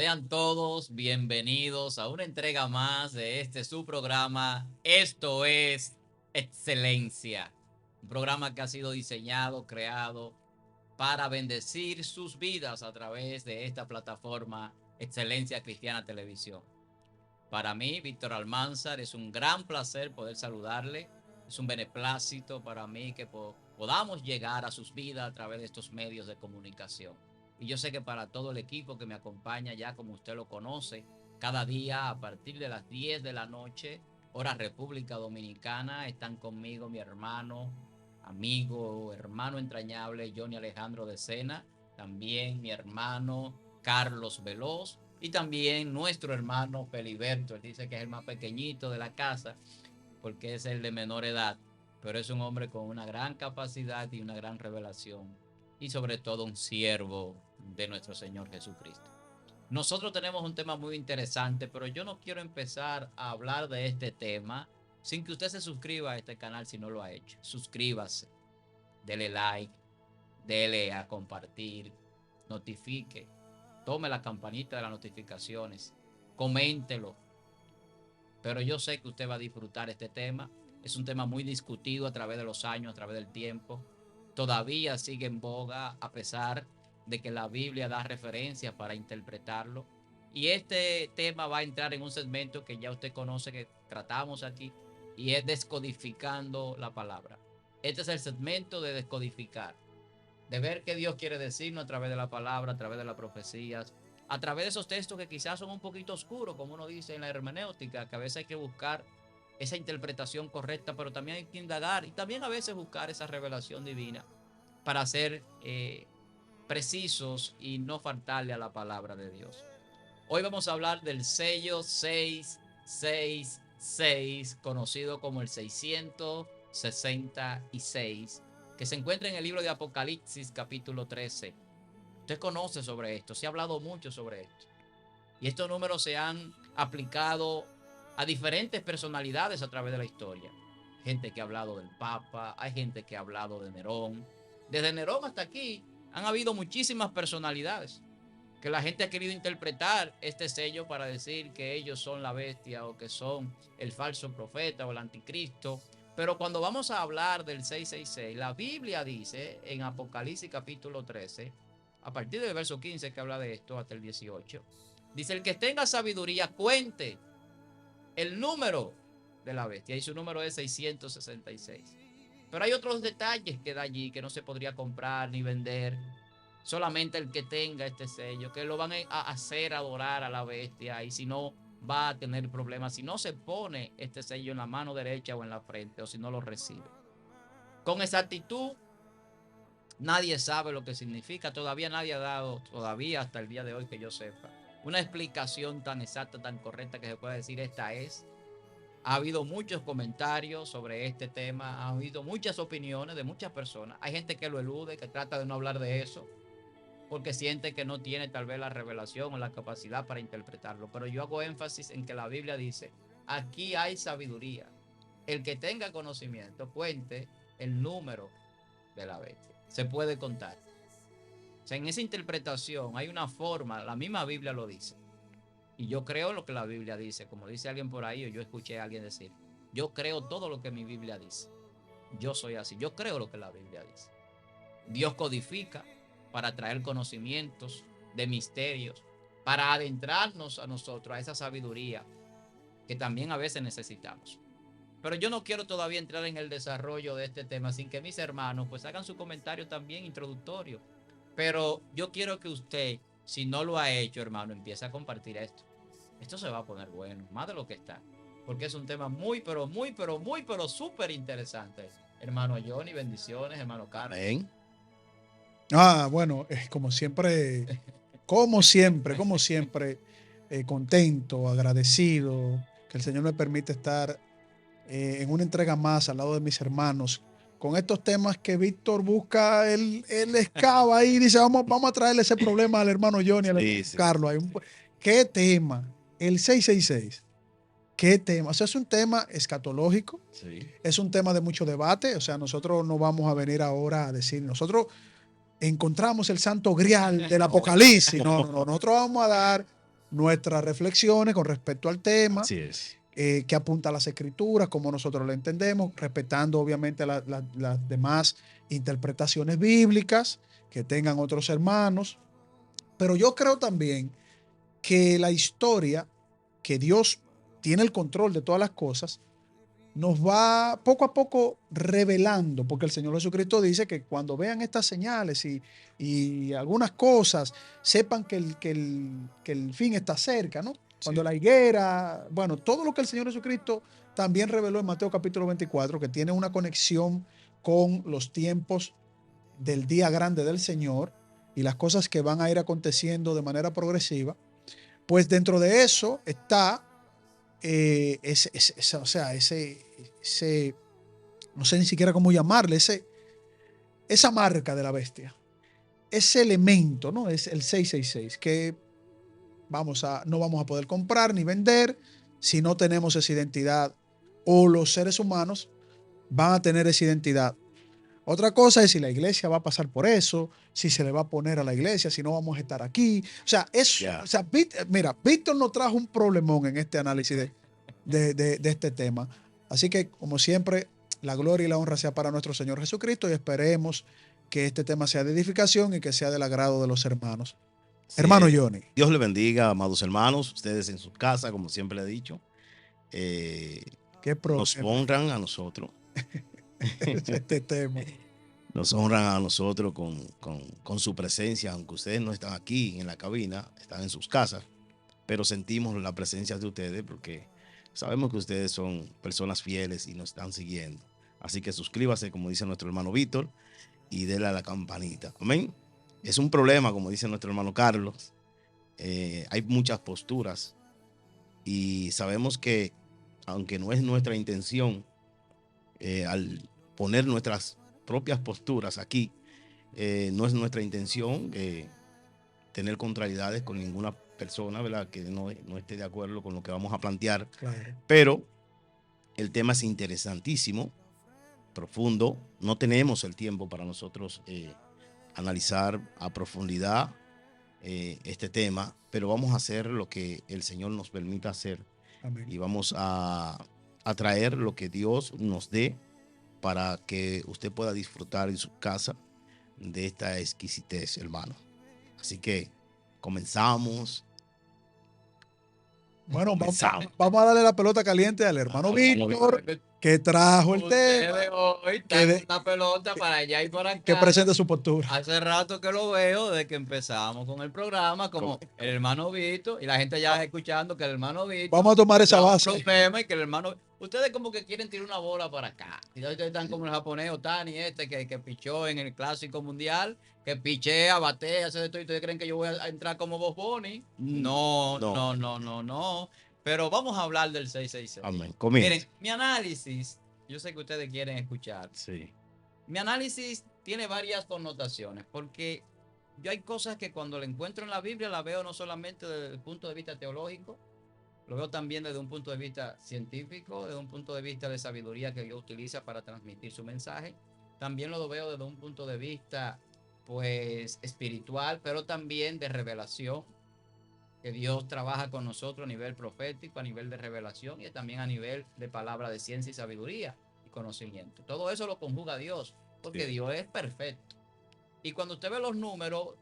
Sean todos bienvenidos a una entrega más de su programa. Esto es Excelencia. Un programa que ha sido diseñado, creado para bendecir sus vidas a través de esta plataforma Excelencia Cristiana Televisión. Para mí, Víctor Almanzar, es un gran placer poder saludarle. Es un beneplácito para mí que podamos llegar a sus vidas a través de estos medios de comunicación. Y yo sé que para todo el equipo que me acompaña, ya como usted lo conoce, cada día a partir de las 10 de la noche, hora República Dominicana, están conmigo mi hermano, amigo, hermano entrañable, Johnny Alejandro de Sena, también mi hermano Carlos Veloz, y también nuestro hermano Feliberto. Él dice que es el más pequeñito de la casa porque es el de menor edad, pero es un hombre con una gran capacidad y una gran revelación, y sobre todo un siervo de nuestro Señor Jesucristo. Nosotros tenemos un tema muy interesante, pero yo no quiero empezar a hablar de este tema sin que usted se suscriba a este canal si no lo ha hecho. Suscríbase, dele like, dele a compartir, notifique, tome la campanita de las notificaciones, coméntelo. Pero yo sé que usted va a disfrutar este tema. Es un tema muy discutido a través de los años, a través del tiempo. Todavía sigue en boga a pesar de que la Biblia da referencias para interpretarlo. Y este tema va a entrar en un segmento que ya usted conoce, que tratamos aquí, y es descodificando la palabra. Este es el segmento de descodificar, de ver qué Dios quiere decirnos a través de la palabra, a través de las profecías, a través de esos textos que quizás son un poquito oscuros, como uno dice en la hermenéutica, que a veces hay que buscar esa interpretación correcta, pero también hay que indagar y también a veces buscar esa revelación divina para ser precisos y no faltarle a la palabra de Dios. Hoy vamos a hablar del sello 666, conocido como el 666, que se encuentra en el libro de Apocalipsis capítulo 13. Usted conoce sobre esto, se ha hablado mucho sobre esto. Y estos números se han aplicado a diferentes personalidades a través de la historia. Gente que ha hablado del Papa, hay gente que ha hablado de Nerón. Desde Nerón hasta aquí han habido muchísimas personalidades que la gente ha querido interpretar este sello para decir que ellos son la bestia o que son el falso profeta o el anticristo. Pero cuando vamos a hablar del 666, la Biblia dice en Apocalipsis capítulo 13, a partir del verso 15 que habla de esto hasta el 18, dice: el que tenga sabiduría cuente el número de la bestia, y su número es 666. Pero hay otros detalles que da allí que no se podría comprar ni vender. Solamente el que tenga este sello, que lo van a hacer adorar a la bestia, y si no, va a tener problemas si no se pone este sello en la mano derecha o en la frente, o si no lo recibe. Con exactitud, nadie sabe lo que significa. Todavía nadie ha dado, todavía hasta el día de hoy que yo sepa, una explicación tan exacta, tan correcta que se pueda decir esta es. Ha habido muchos comentarios sobre este tema, ha habido muchas opiniones de muchas personas. Hay gente que lo elude, que trata de no hablar de eso, porque siente que no tiene tal vez la revelación o la capacidad para interpretarlo. Pero yo hago énfasis en que la Biblia dice: aquí hay sabiduría. El que tenga conocimiento cuente el número de la bestia. Se puede contar. O sea, en esa interpretación hay una forma, la misma Biblia lo dice. Y yo creo lo que la Biblia dice, como dice alguien por ahí, o yo escuché a alguien decir: yo creo todo lo que mi Biblia dice. Yo soy así, yo creo lo que la Biblia dice. Dios codifica para traer conocimientos de misterios, para adentrarnos a nosotros, a esa sabiduría que también a veces necesitamos. Pero yo no quiero todavía entrar en el desarrollo de este tema sin que mis hermanos pues hagan su comentario también introductorio. Pero yo quiero que usted, si no lo ha hecho, hermano, empiece a compartir esto. Esto se va a poner bueno, más de lo que está, porque es un tema muy, pero súper interesante. Hermano Johnny, bendiciones, hermano Carlos. Amén. Bueno, como siempre, contento, agradecido, que el Señor me permite estar en una entrega más al lado de mis hermanos, con estos temas que Víctor busca, él excava ahí y dice: vamos a traerle ese problema al hermano Johnny, al hermano Sí. Carlos. ¿Qué tema? El 666. ¿Qué tema? O sea, es un tema escatológico, Sí. es un tema de mucho debate. O sea, nosotros no vamos a venir ahora a decir, nosotros encontramos el santo grial del Apocalipsis. No. Nosotros vamos a dar nuestras reflexiones con respecto al tema, Así es. que apunta a las escrituras, como nosotros lo entendemos, respetando obviamente las demás interpretaciones bíblicas que tengan otros hermanos. Pero yo creo también que la historia, que Dios tiene el control de todas las cosas, nos va poco a poco revelando, porque el Señor Jesucristo dice que cuando vean estas señales y algunas cosas, sepan que el fin está cerca, ¿no? Cuando Sí. la higuera, bueno, todo lo que el Señor Jesucristo también reveló en Mateo capítulo 24, que tiene una conexión con los tiempos del día grande del Señor y las cosas que van a ir aconteciendo de manera progresiva, pues dentro de eso está o sea, no sé ni siquiera cómo llamarle, esa marca de la bestia, ese elemento, ¿no? Es el 666, que no vamos a poder comprar ni vender si no tenemos esa identidad, o los seres humanos van a tener esa identidad. Otra cosa es si la iglesia va a pasar por eso, si se le va a poner a la iglesia, si no vamos a estar aquí. Ya. Mira, Víctor nos trajo un problemón en este análisis de este tema. Así que, como siempre, la gloria y la honra sea para nuestro Señor Jesucristo y esperemos que este tema sea de edificación y que sea del agrado de los hermanos. Sí, Hermano Johnny. Dios le bendiga, amados hermanos, ustedes en su casa, como siempre he dicho, Qué nos problema honran a nosotros, este tema. nos honran a nosotros con su presencia, aunque ustedes no están aquí en la cabina, están en sus casas, pero sentimos la presencia de ustedes porque sabemos que ustedes son personas fieles y nos están siguiendo. Así que suscríbase, como dice nuestro hermano Víctor, y déle a la campanita. Amén. Es un problema, como dice nuestro hermano Carlos. Hay muchas posturas y sabemos que, aunque no es nuestra intención, al poner nuestras propias posturas aquí, no es nuestra intención tener contrariedades con ninguna persona, ¿verdad?, que no esté de acuerdo con lo que vamos a plantear. Claro. Pero el tema es interesantísimo, profundo. No tenemos el tiempo para nosotros analizar a profundidad este tema, pero vamos a hacer lo que el Señor nos permita hacer. Amén. Y vamos a traer lo que Dios nos dé para que usted pueda disfrutar en su casa de esta exquisitez, hermano. Así que comenzamos. Bueno, vamos a darle la pelota caliente al hermano Víctor, que trajo el tema. Ustedes hoy están una pelota para allá y por acá. Que presente su postura. Hace rato que lo veo, desde que empezamos con el programa, como el hermano Vito, y la gente ya escuchando que el hermano Vito. Vamos a tomar esa base. Problema y que el hermano. Ustedes como que quieren tirar una bola para acá. Y ustedes están como el japonés Otani, que pichó en el Clásico Mundial, que pichea, batea, hace de todo. ¿Y ustedes creen que yo voy a entrar como Bob Bunny? No. Pero vamos a hablar del 666. Amén. Comienza. Miren, mi análisis, yo sé que ustedes quieren escuchar. Sí. Mi análisis tiene varias connotaciones, porque yo hay cosas que cuando la encuentro en la Biblia la veo no solamente desde el punto de vista teológico, lo veo también desde un punto de vista científico, desde un punto de vista de sabiduría que Dios utiliza para transmitir su mensaje. También lo veo desde un punto de vista, pues, espiritual, pero también de revelación, que Dios trabaja con nosotros a nivel profético, a nivel de revelación y también a nivel de palabra de ciencia y sabiduría y conocimiento. Todo eso lo conjuga Dios, porque sí, Dios es perfecto. Y cuando usted ve los números,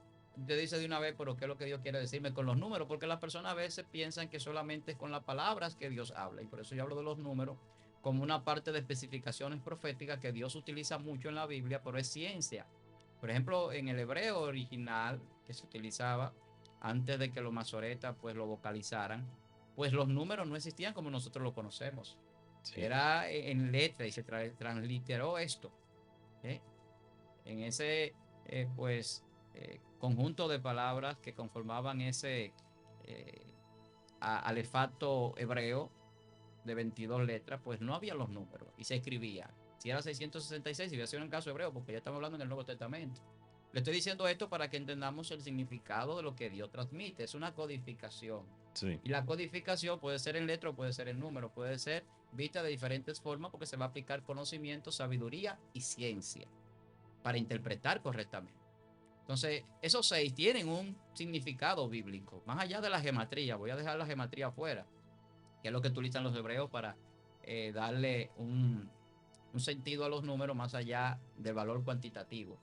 te dice de una vez, pero ¿qué es lo que Dios quiere decirme con los números? Porque las personas a veces piensan que solamente es con las palabras que Dios habla. Y por eso yo hablo de los números como una parte de especificaciones proféticas que Dios utiliza mucho en la Biblia, pero es ciencia. Por ejemplo, en el hebreo original que se utilizaba antes de que los masoretas pues lo vocalizaran, pues los números no existían como nosotros lo conocemos. Sí. Era en letra y se transliteró esto. En ese conjunto de palabras que conformaban ese alefato hebreo de 22 letras, pues no había los números y se escribía. Si era 666, si hubiera sido en el caso hebreo, porque ya estamos hablando en el Nuevo Testamento. Le estoy diciendo esto para que entendamos el significado de lo que Dios transmite. Es una codificación. Sí. Y la codificación puede ser en letra o puede ser en número, puede ser vista de diferentes formas porque se va a aplicar conocimiento, sabiduría y ciencia para interpretar correctamente. Entonces, esos 6 tienen un significado bíblico, más allá de la gematría. Voy a dejar la gematría fuera, que es lo que utilizan los hebreos para darle un sentido a los números más allá del valor cuantitativo.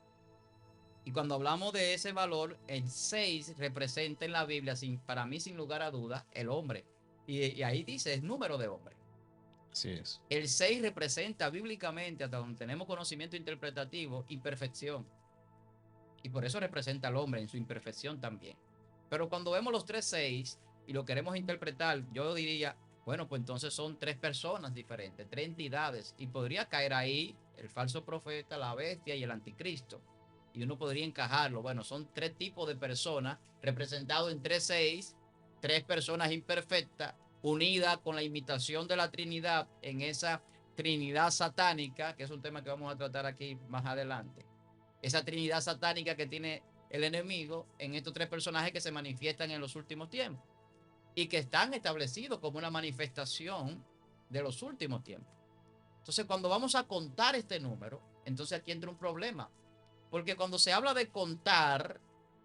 Y cuando hablamos de ese valor, el 6 representa en la Biblia, para mí sin lugar a dudas, el hombre. Y ahí dice, es número de hombre. Así es. El 6 representa bíblicamente, hasta donde tenemos conocimiento interpretativo, imperfección. Y por eso representa al hombre en su imperfección también. Pero cuando vemos los 3-6 y lo queremos interpretar, yo diría, bueno, pues entonces son 3 personas diferentes, 3 entidades. Y podría caer ahí el falso profeta, la bestia y el anticristo. Y uno podría encajarlo. Bueno, son 3 tipos de personas representados en 3-6, 3 personas imperfectas, unidas con la imitación de la Trinidad en esa Trinidad satánica, que es un tema que vamos a tratar aquí más adelante. Esa Trinidad satánica que tiene el enemigo en estos 3 personajes que se manifiestan en los últimos tiempos y que están establecidos como una manifestación de los últimos tiempos. Entonces, cuando vamos a contar este número, entonces aquí entra un problema, porque cuando se habla de contar,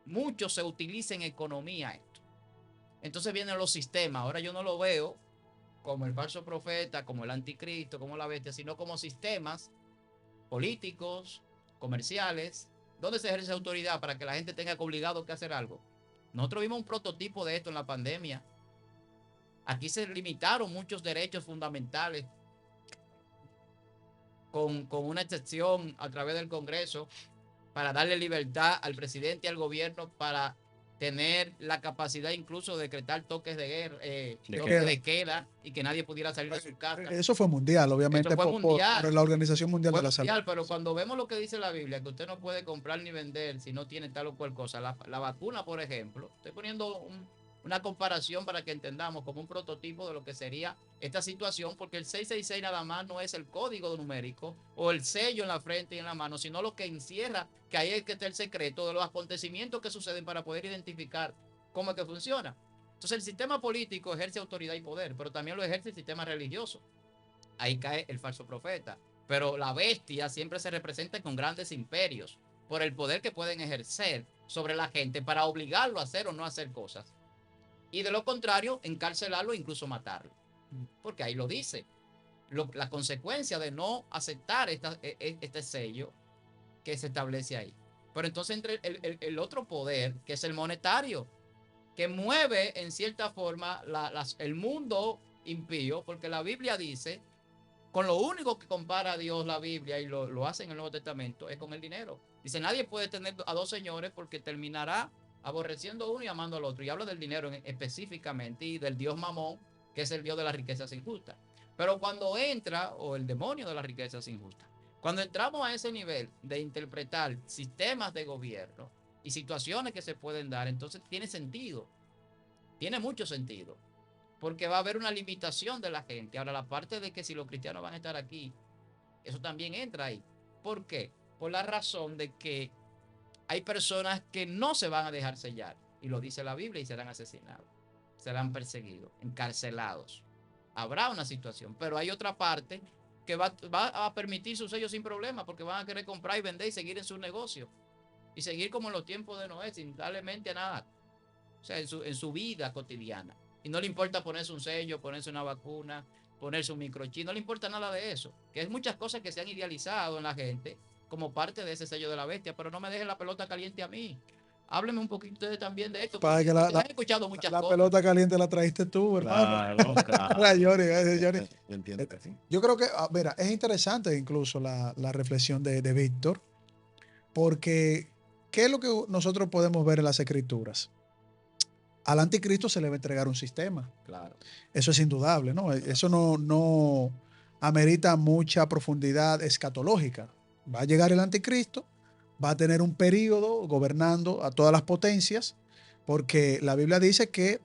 mucho se utiliza en economía esto. Entonces vienen los sistemas. Ahora yo no lo veo como el falso profeta, como el anticristo, como la bestia, sino como sistemas políticos, comerciales, donde se ejerce autoridad para que la gente tenga obligado que hacer algo. Nosotros vimos un prototipo de esto en la pandemia. Aquí se limitaron muchos derechos fundamentales con una excepción a través del Congreso para darle libertad al presidente y al gobierno para tener la capacidad incluso de decretar toques de guerra, toques de queda y que nadie pudiera salir de su casa. Eso fue mundial, obviamente, fue mundial. por la Organización Mundial Fue de la mundial, Salud. pero cuando vemos lo que dice la Biblia, que usted no puede comprar ni vender si no tiene tal o cual cosa, la vacuna, por ejemplo, estoy poniendo una comparación para que entendamos como un prototipo de lo que sería esta situación, porque el 666 nada más no es el código numérico o el sello en la frente y en la mano, sino lo que encierra, que ahí es que está el secreto de los acontecimientos que suceden para poder identificar cómo es que funciona. Entonces el sistema político ejerce autoridad y poder, pero también lo ejerce el sistema religioso. Ahí cae el falso profeta. Pero la bestia siempre se representa con grandes imperios por el poder que pueden ejercer sobre la gente para obligarlo a hacer o no hacer cosas. Y de lo contrario, encarcelarlo e incluso matarlo. Porque ahí lo dice. La consecuencia de no aceptar este sello que se establece ahí. Pero entonces entre el otro poder, que es el monetario, que mueve en cierta forma el mundo impío, porque la Biblia dice, con lo único que compara a Dios la Biblia y lo hace en el Nuevo Testamento es con el dinero. Dice, nadie puede tener a 2 señores porque terminará aborreciendo a uno y amando al otro. Y habla del dinero específicamente y del Dios Mamón, que es el Dios de las riquezas injustas. Pero cuando entra, o el demonio de las riquezas injustas, cuando entramos a ese nivel de interpretar sistemas de gobierno y situaciones que se pueden dar, entonces tiene sentido, tiene mucho sentido, porque va a haber una limitación de la gente. Ahora, la parte de que si los cristianos van a estar aquí, eso también entra ahí. ¿Por qué? Por la razón de que hay personas que no se van a dejar sellar, y lo dice la Biblia, y serán asesinados, serán perseguidos, encarcelados. Habrá una situación, pero hay otra parte que va a permitir su sello sin problema, porque van a querer comprar y vender y seguir en su negocio, y seguir como en los tiempos de Noé, sin darle mente a nada, o sea, en su vida cotidiana. Y no le importa ponerse un sello, ponerse una vacuna, ponerse un microchip, no le importa nada de eso, que es muchas cosas que se han idealizado en la gente como parte de ese sello de la bestia, pero no me dejen la pelota caliente a mí. Hábleme un poquito también de esto, Para porque que han escuchado muchas la cosas. pelota caliente la trajiste tú, hermano. Claro, claro. La Johnny, Johnny. Yo entiendo que sí. Yo creo que, mira, es interesante incluso la reflexión de Víctor, porque ¿qué es lo que nosotros podemos ver en las escrituras? Al anticristo se le va a entregar un sistema. Claro. Eso es indudable, ¿no? Eso no amerita mucha profundidad escatológica. Va a llegar el anticristo, va a tener un periodo gobernando a todas las potencias, porque la Biblia dice que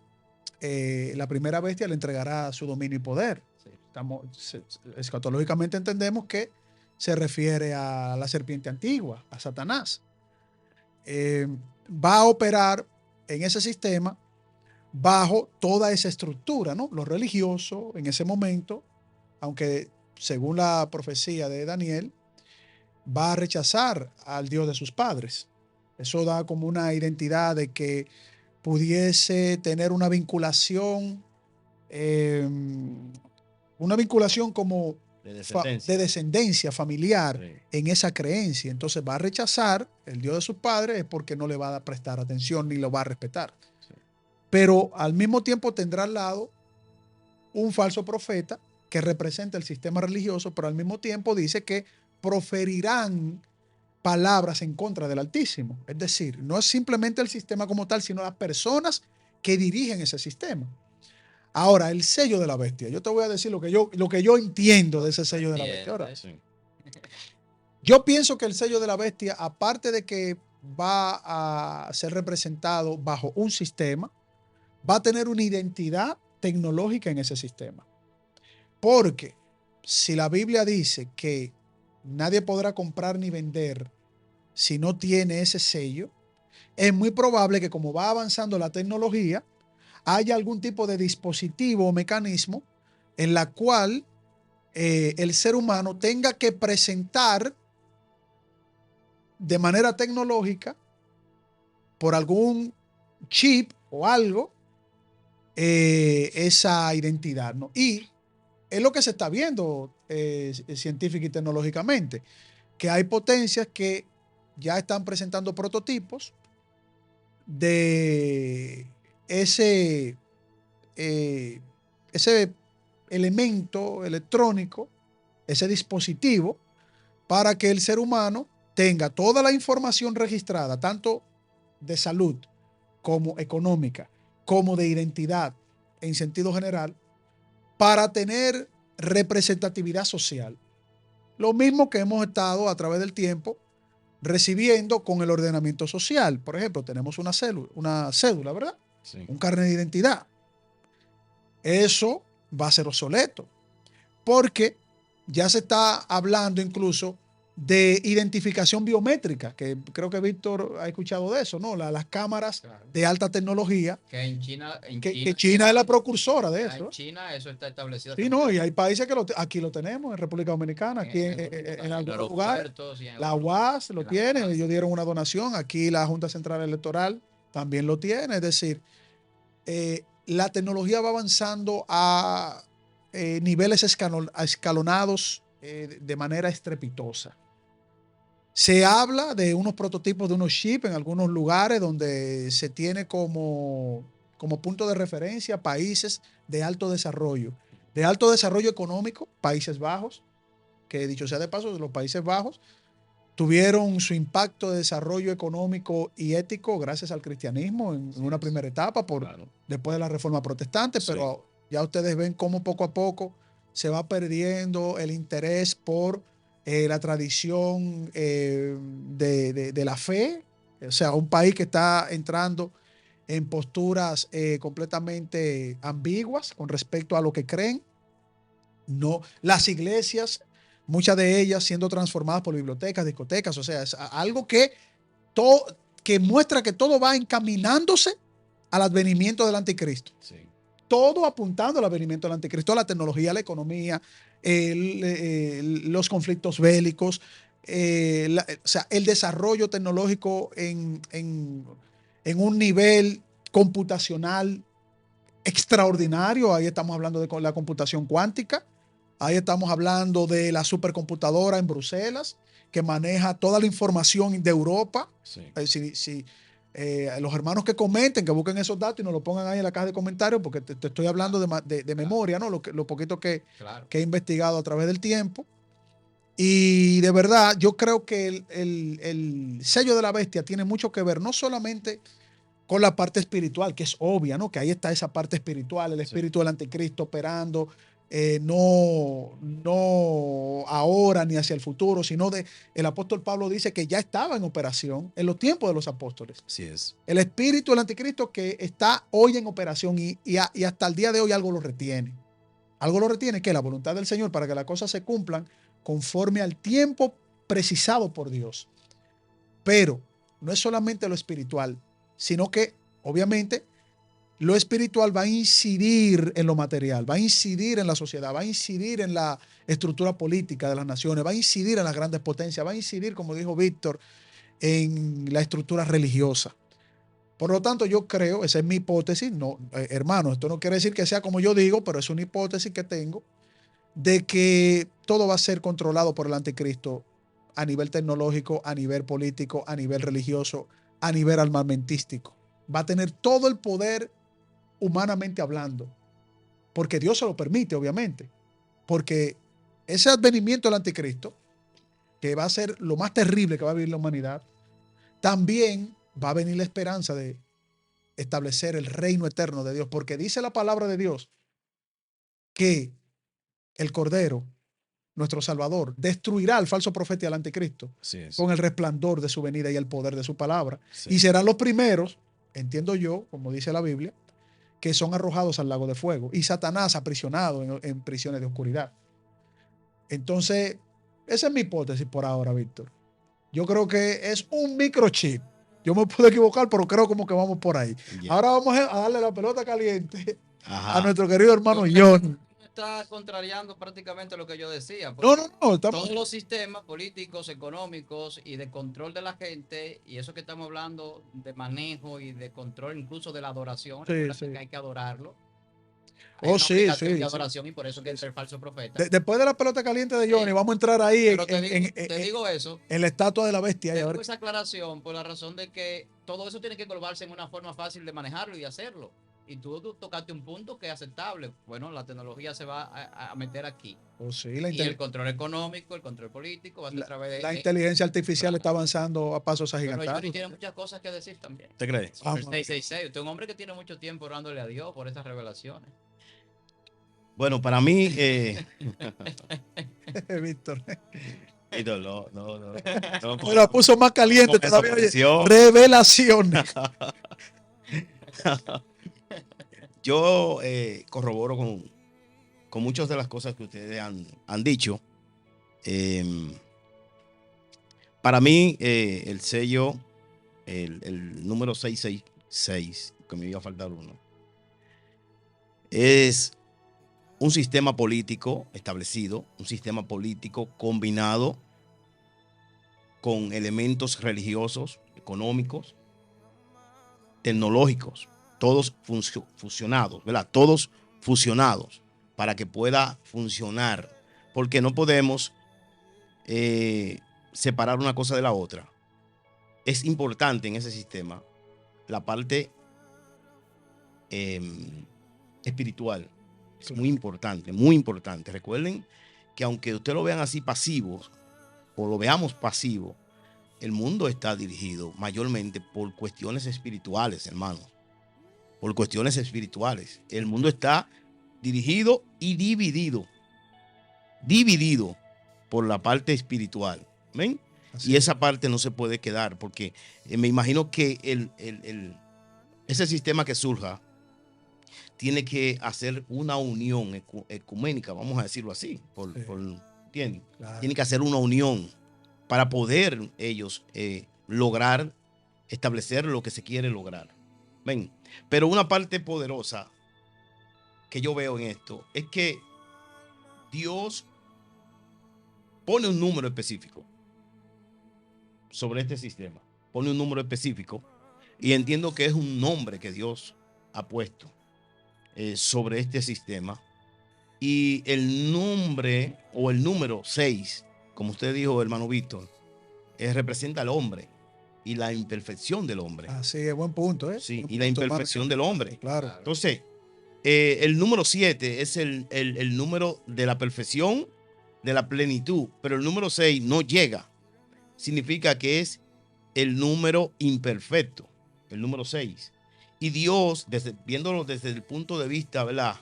la primera bestia le entregará su dominio y poder. Sí. Escatológicamente entendemos que se refiere a la serpiente antigua, a Satanás. Va a operar en ese sistema bajo toda esa estructura, ¿no? Lo religioso en ese momento, aunque según la profecía de Daniel, va a rechazar al Dios de sus padres. Eso da como una identidad de que pudiese tener eh, una vinculación como De de descendencia. descendencia familiar Sí. en esa creencia. Entonces va a rechazar el Dios de sus padres es porque no le va a prestar atención ni lo va a respetar. Sí. Pero al mismo tiempo tendrá al lado un falso profeta que representa el sistema religioso, pero al mismo tiempo dice que proferirán palabras en contra del Altísimo. Es decir, no es simplemente el sistema como tal, sino las personas que dirigen ese sistema. Ahora, el sello de la bestia. Yo te voy a decir lo que yo entiendo de ese sello de la bestia. Ahora, Sí. yo pienso que el sello de la bestia, aparte de que va a ser representado bajo un sistema, va a tener una identidad tecnológica en ese sistema. Porque si la Biblia dice que nadie podrá comprar ni vender si no tiene ese sello, es muy probable que como va avanzando la tecnología, haya algún tipo de dispositivo o mecanismo en la cual el ser humano tenga que presentar de manera tecnológica por algún chip o algo esa identidad, ¿no? Y es lo que se está viendo científica y tecnológicamente, que hay potencias que ya están presentando prototipos de ese, eh, ese elemento electrónico, ese dispositivo, para que el ser humano tenga toda la información registrada, tanto de salud como económica, como de identidad en sentido general, para tener representatividad social. Lo mismo que hemos estado a través del tiempo recibiendo con el ordenamiento social. Por ejemplo, tenemos una cédula, ¿verdad? Sí. Un carnet de identidad. Eso va a ser obsoleto, porque ya se está hablando incluso de identificación biométrica, que creo que Víctor ha escuchado de eso, ¿no? Las cámaras Claro. de alta tecnología, Que en China, que China es la precursora de en eso. China eso está establecido. Sí, no, y hay países que aquí lo tenemos, en República Dominicana, aquí en algunos lugares. La UAS lo tiene, ellos dieron una donación, aquí la Junta Central Electoral también lo tiene, es decir, la tecnología va avanzando a niveles escalonados de manera estrepitosa. Se habla de unos prototipos de unos chips en algunos lugares donde se tiene como punto de referencia países de alto desarrollo económico, Países Bajos, que dicho sea de paso, los Países Bajos tuvieron su impacto de desarrollo económico y ético gracias al cristianismo en una primera etapa, Claro. después de la reforma protestante, Sí. pero ya ustedes ven cómo poco a poco se va perdiendo el interés por la tradición de la fe, o sea, un país que está entrando en posturas completamente ambiguas con respecto a lo que creen. No, las iglesias, muchas de ellas siendo transformadas por bibliotecas, discotecas, o sea, es algo que muestra que todo va encaminándose al advenimiento del anticristo. Sí. Todo apuntando al advenimiento del anticristo, a la tecnología, a la economía, los conflictos bélicos, o sea, el desarrollo tecnológico en un nivel computacional extraordinario. Ahí estamos hablando de la computación cuántica. Ahí estamos hablando de la supercomputadora en Bruselas, que maneja toda la información de Europa. Sí. Los hermanos que comenten, que busquen esos datos y nos lo pongan ahí en la caja de comentarios, porque te estoy hablando de memoria, ¿no? Lo poquito que he investigado a través del tiempo. Y de verdad, yo creo que el sello de la bestia tiene mucho que ver, no solamente con la parte espiritual, que es obvia, ¿no? Que ahí está esa parte espiritual, el espíritu del anticristo operando, no ahora ni hacia el futuro, sino el apóstol Pablo dice que ya estaba en operación en los tiempos de los apóstoles. Así es. El espíritu del anticristo que está hoy en operación y hasta el día de hoy algo lo retiene. Algo lo retiene, que es la voluntad del Señor para que las cosas se cumplan conforme al tiempo precisado por Dios. Pero no es solamente lo espiritual, sino que obviamente lo espiritual va a incidir en lo material, va a incidir en la sociedad, va a incidir en la estructura política de las naciones, va a incidir en las grandes potencias, va a incidir, como dijo Víctor, en la estructura religiosa. Por lo tanto, yo creo, esa es mi hipótesis, no, hermano, esto no quiere decir que sea como yo digo, pero es una hipótesis que tengo, de que todo va a ser controlado por el anticristo a nivel tecnológico, a nivel político, a nivel religioso, a nivel armamentístico. Va a tener todo el poder humanamente hablando, porque Dios se lo permite, obviamente, porque ese advenimiento del anticristo, que va a ser lo más terrible que va a vivir la humanidad, también va a venir la esperanza de establecer el reino eterno de Dios, porque dice la palabra de Dios que el Cordero, nuestro Salvador, destruirá al falso profeta y al anticristo con el resplandor de su venida y el poder de su palabra. Sí. Y serán los primeros, entiendo yo, como dice la Biblia, que son arrojados al lago de fuego y Satanás aprisionado en prisiones de oscuridad. Entonces, esa es mi hipótesis por ahora, Víctor. Yo creo que es un microchip. Yo me puedo equivocar, pero creo como que vamos por ahí. Yeah. Ahora vamos a darle la pelota caliente a nuestro querido hermano John. Está contrariando prácticamente lo que yo decía. No. Todos los sistemas políticos, económicos y de control de la gente, y eso que estamos hablando de manejo y de control incluso de la adoración, sí. Que hay que adorarlo. Sí. De adoración, y por eso que es el falso profeta. Después de la pelota caliente de Johnny, vamos a entrar ahí te digo eso. En la estatua de la bestia. Tengo esa aclaración por la razón de que todo eso tiene que englobarse en una forma fácil de manejarlo y de hacerlo. Y tú tocaste un punto que es aceptable. Bueno, la tecnología se va a meter aquí. Sí, y el control económico, el control político va a ser a través de... La inteligencia artificial está avanzando a pasos agigantados. Pero tiene muchas cosas que decir también. ¿Te crees? El 666. Usted es un hombre que tiene mucho tiempo orándole a Dios por estas revelaciones. Bueno, para mí... Víctor. No. La puso más caliente todavía. Revelaciones. Yo corroboro con muchas de las cosas que ustedes han dicho. Para mí, el sello, el número 666, que me iba a faltar uno, es un sistema político establecido, un sistema político combinado con elementos religiosos, económicos, tecnológicos, todos fusionados, ¿verdad? Todos fusionados para que pueda funcionar, porque no podemos separar una cosa de la otra. Es importante en ese sistema la parte espiritual. Es muy importante, muy importante. Recuerden que aunque ustedes lo vean así pasivos o lo veamos pasivo, el mundo está dirigido mayormente por cuestiones espirituales, hermanos. Por cuestiones espirituales. El mundo está dirigido y dividido por la parte espiritual. ¿Ven? Y esa parte no se puede quedar, porque me imagino que ese sistema que surja tiene que hacer una unión ecuménica, vamos a decirlo así, ¿entienden? Claro. Tiene que hacer una unión para poder ellos lograr establecer lo que se quiere lograr. ¿Ven? Pero una parte poderosa que yo veo en esto es que Dios pone un número específico sobre este sistema. Pone un número específico y entiendo que es un nombre que Dios ha puesto sobre este sistema. Y el nombre o el número 6, como usted dijo, hermano Víctor, representa al hombre y la imperfección del hombre. Así es, buen punto, ¿eh? Sí, y la imperfección del hombre. Claro. Entonces, el número 7 es el número de la perfección, de la plenitud, pero el número 6 no llega. Significa que es el número imperfecto, el número 6. Y Dios, viéndolo desde el punto de vista, ¿verdad?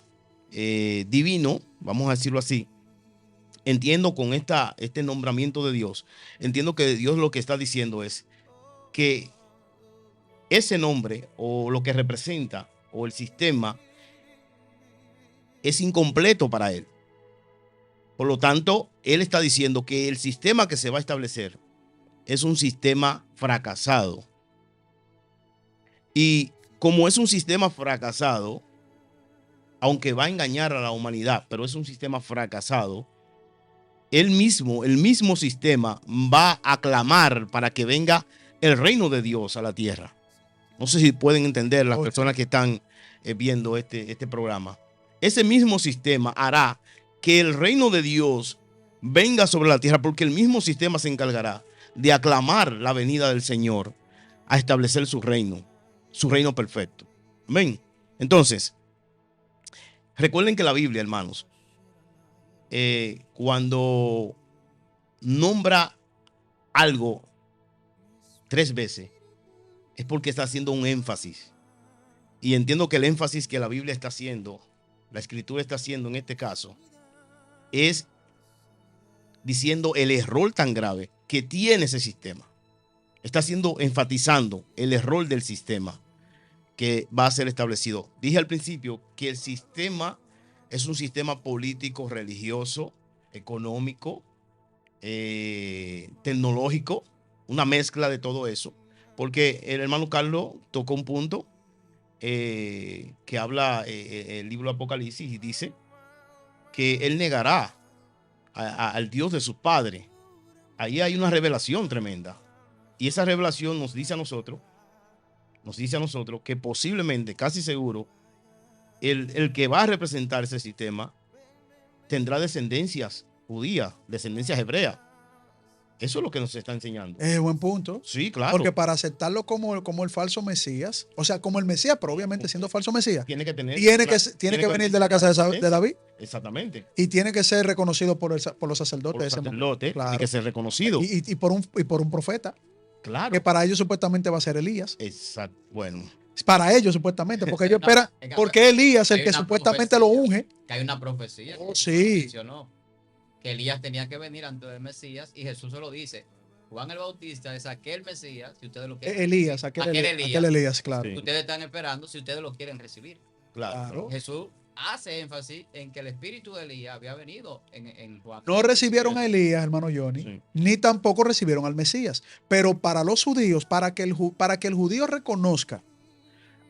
Divino, vamos a decirlo así, entiendo con este nombramiento de Dios, entiendo que Dios lo que está diciendo es que ese nombre o lo que representa o el sistema es incompleto para él. Por lo tanto, él está diciendo que el sistema que se va a establecer es un sistema fracasado. Y como es un sistema fracasado, aunque va a engañar a la humanidad, pero es un sistema fracasado, el mismo sistema va a clamar para que venga el reino de Dios a la tierra. No sé si pueden entender las Oye. personas que están viendo este programa. Ese mismo sistema hará que el reino de Dios venga sobre la tierra, porque el mismo sistema se encargará de aclamar la venida del Señor a establecer su reino perfecto. Amén. Entonces, recuerden que la Biblia, hermanos, cuando nombra algo 3 veces, es porque está haciendo un énfasis. Y entiendo que el énfasis que la Biblia está haciendo, la Escritura está haciendo en este caso, es diciendo el error tan grave que tiene ese sistema. Está enfatizando el error del sistema que va a ser establecido. Dije al principio que el sistema es un sistema político, religioso, económico, tecnológico, una mezcla de todo eso, porque el hermano Carlos tocó un punto que habla el libro de Apocalipsis y dice que él negará al Dios de sus padres. Ahí hay una revelación tremenda, y esa revelación nos dice a nosotros que posiblemente, casi seguro, el que va a representar ese sistema tendrá descendencias judías, descendencias hebreas. Eso es lo que nos está enseñando. Es buen punto. Sí, claro. Porque para aceptarlo como el falso Mesías, o sea, como el Mesías, pero obviamente siendo falso Mesías, tiene que venir de la casa de David. Exactamente. Y tiene que ser reconocido por los sacerdotes. Por los sacerdotes, claro. tiene que ser reconocido. Y por un profeta. Claro. Que para ellos supuestamente va a ser Elías. Exacto. Bueno. Para ellos supuestamente, porque ellos esperan, porque Elías es el que supuestamente lo unge. Que hay una profecía que sí. mencionó que Elías tenía que venir antes del Mesías, y Jesús se lo dice. Juan el Bautista es aquel Mesías, si ustedes lo quieren Elías, recibir. aquel Elías, claro. Sí. Ustedes están esperando si ustedes lo quieren recibir. Claro. Jesús hace énfasis en que el espíritu de Elías había venido en Juan. No recibieron a Elías, hermano Johnny, ni tampoco recibieron al Mesías. Pero para los judíos, para que el judío reconozca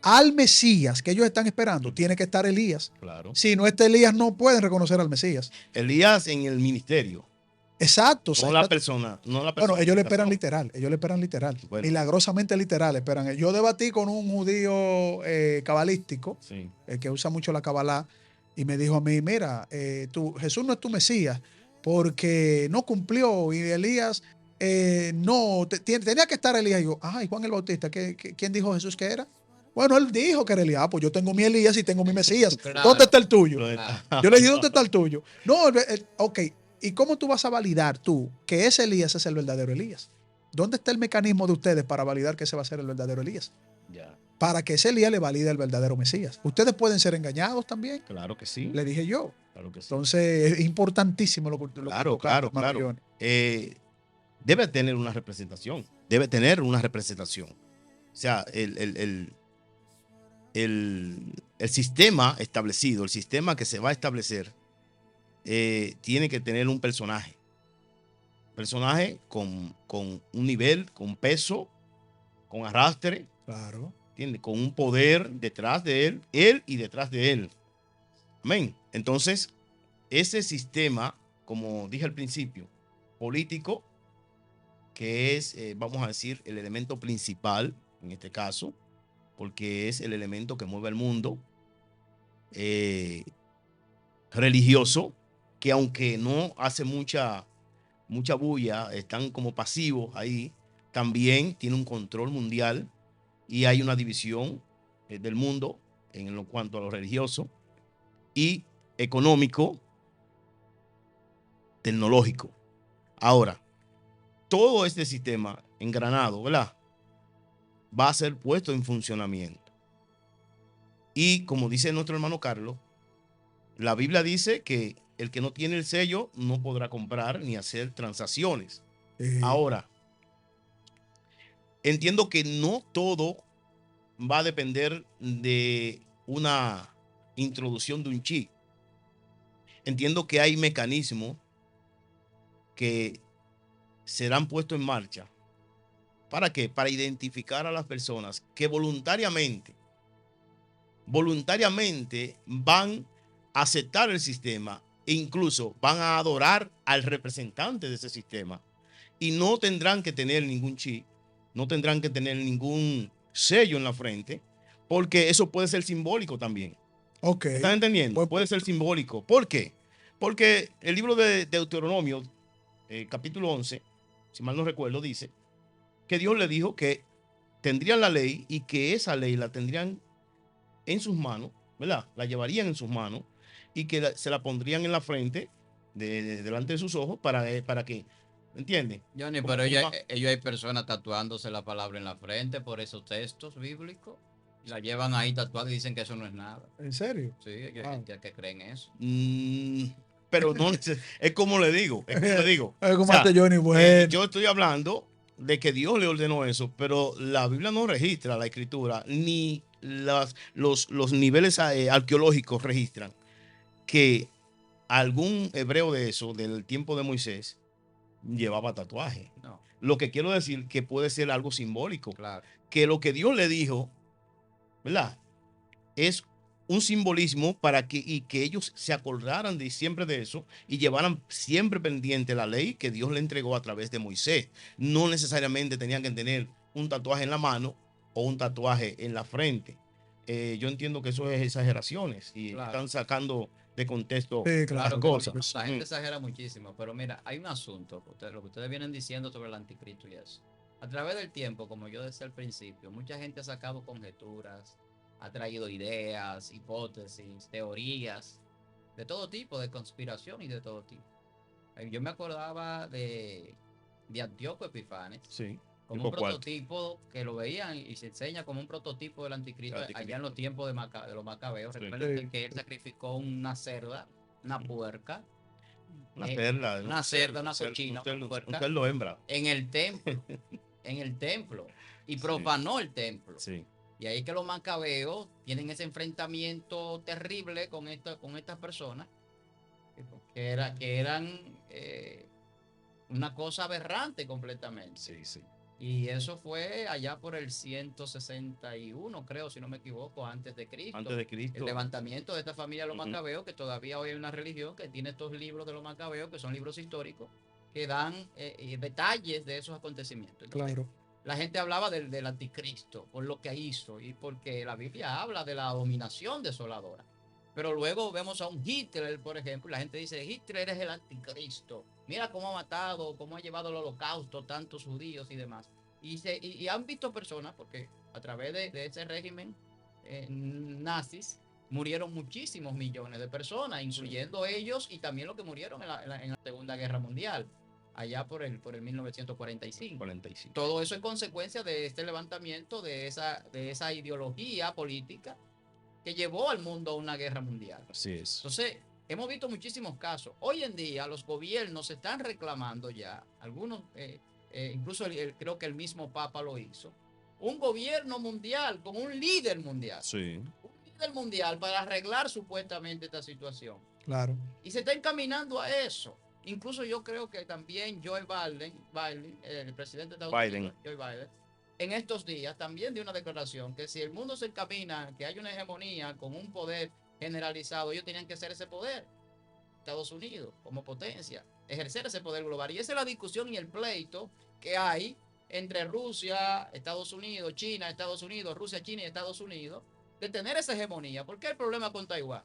al Mesías que ellos están esperando, tiene que estar Elías. Claro. Si no está Elías, no pueden reconocer al Mesías. Elías en el ministerio. Exacto. No la persona. Bueno, ellos le esperan literal. Bueno. Milagrosamente literal esperan. Yo debatí con un judío cabalístico, que usa mucho la cabalá, y me dijo a mí, mira, Jesús no es tu Mesías porque no cumplió, y Elías tenía que estar Elías. Y yo, y Juan el Bautista, ¿quién dijo Jesús que era? Bueno, él dijo que era Elías. Pues yo tengo mi Elías y tengo mi Mesías. Claro. ¿Dónde está el tuyo? Yo le dije, ¿dónde está el tuyo? No, ok. ¿Y cómo tú vas a validar tú que ese Elías es el verdadero Elías? ¿Dónde está el mecanismo de ustedes para validar que ese va a ser el verdadero Elías? Ya. Para que ese Elías le valide el verdadero Mesías. ¿Ustedes pueden ser engañados también? Claro que sí. Le dije yo. Claro que sí. Entonces, es importantísimo lo que claro. Debe tener una representación. O sea, el sistema establecido, el sistema que se va a establecer, tiene que tener un personaje con un nivel, con peso, con arrastre, claro, ¿entiende? Con un poder detrás de él y detrás de él. Amén. Entonces, ese sistema, como dije al principio, político, que es, vamos a decir, el elemento principal en este caso, porque es el elemento que mueve el mundo, religioso, que aunque no hace mucha bulla, están como pasivos ahí, también tiene un control mundial, y hay una división del mundo en lo cuanto a lo religioso y económico, tecnológico. Ahora, todo este sistema engranado, ¿verdad?, va a ser puesto en funcionamiento. Y como dice nuestro hermano Carlos, la Biblia dice que el que no tiene el sello no podrá comprar ni hacer transacciones. Ahora, entiendo que no todo va a depender de una introducción de un chip. Entiendo que hay mecanismos que serán puestos en marcha. ¿Para qué? Para identificar a las personas que voluntariamente van a aceptar el sistema e incluso van a adorar al representante de ese sistema, y no tendrán que tener ningún chip no tendrán que tener ningún sello en la frente, porque eso puede ser simbólico también. Ok. ¿Están entendiendo? Buen Puede ser simbólico. ¿Por qué? Porque el libro de Deuteronomio, capítulo 11, si mal no recuerdo, dice que Dios le dijo que tendrían la ley y que esa ley la tendrían en sus manos, ¿verdad? La llevarían en sus manos y que se la pondrían en la frente, delante de sus ojos, para que, ¿entiendes? Johnny, Como- pero como ellos, más- ellos hay personas tatuándose la palabra en la frente por esos textos bíblicos. Y la llevan ahí tatuada y dicen que eso no es nada. ¿En serio? Sí, ellos hay Wow. gente que creen eso. Pero no, es como le digo, es como le digo. Ay, O como sea, hace Johnny, bueno. yo estoy hablando de que Dios le ordenó eso, pero la Biblia no registra la escritura, ni los niveles arqueológicos registran que algún hebreo de eso, del tiempo de Moisés, llevaba tatuaje. No, Lo que quiero decir que puede ser algo simbólico, claro. que lo que Dios le dijo, ¿verdad? Es un simbolismo para que ellos se acordaran de siempre de eso y llevaran siempre pendiente la ley que Dios le entregó a través de Moisés. No necesariamente tenían que tener un tatuaje en la mano o un tatuaje en la frente. Yo entiendo que eso es exageraciones y Claro. están sacando de contexto Sí, las Claro que cosas. sí, la gente exagera muchísimo, pero mira, hay un asunto, lo que ustedes vienen diciendo sobre el anticristo y eso. A través del tiempo, como yo decía al principio, mucha gente ha sacado conjeturas, ha traído ideas, hipótesis, teorías, de todo tipo, de conspiración y de todo tipo. Yo me acordaba de Antíoco Epifanes, Sí. como un prototipo que lo veían y se enseña como un prototipo del anticristo, allá en los tiempos de los macabeos. Sí. Recuerden que él sacrificó una cerda, una puerca, Una perla, una cerda, una cochina, un una puerca, cerdo hembra. en el templo, y profanó el templo. Sí. Y ahí que los macabeos tienen ese enfrentamiento terrible con estas personas, que eran una cosa aberrante completamente. Sí, sí. Y eso fue allá por el 161, creo, si no me equivoco, antes de Cristo. Antes de Cristo. El levantamiento de esta familia de los macabeos, que todavía hoy hay una religión que tiene estos libros de los macabeos, que son libros históricos, que dan detalles de esos acontecimientos. Entonces, Claro. la gente hablaba del anticristo, por lo que hizo, y porque la Biblia habla de la dominación desoladora. Pero luego vemos a un Hitler, por ejemplo, y la gente dice, Hitler es el anticristo. Mira cómo ha matado, cómo ha llevado al holocausto tantos judíos y demás. Y han visto personas, porque a través de ese régimen nazis, murieron muchísimos millones de personas, incluyendo ellos y también los que murieron en la Segunda Guerra Mundial, allá por el 1945. 45. Todo eso es consecuencia de este levantamiento, de esa ideología política que llevó al mundo a una guerra mundial. Así es. Entonces, hemos visto muchísimos casos. Hoy en día los gobiernos están reclamando ya, algunos, incluso creo que el mismo Papa lo hizo, un gobierno mundial con un líder mundial. Sí. Un líder mundial para arreglar supuestamente esta situación. Claro. Y se está encaminando a eso. Incluso yo creo que también Joe Biden, el presidente de Estados Unidos, Joe Biden, en estos días también dio una declaración que si el mundo se encamina, que hay una hegemonía con un poder generalizado, ellos tenían que ser ese poder. Estados Unidos como potencia, ejercer ese poder global. Y esa es la discusión y el pleito que hay entre Rusia, Estados Unidos, China, Estados Unidos, Rusia, China y Estados Unidos, de tener esa hegemonía. ¿Por qué el problema con Taiwán?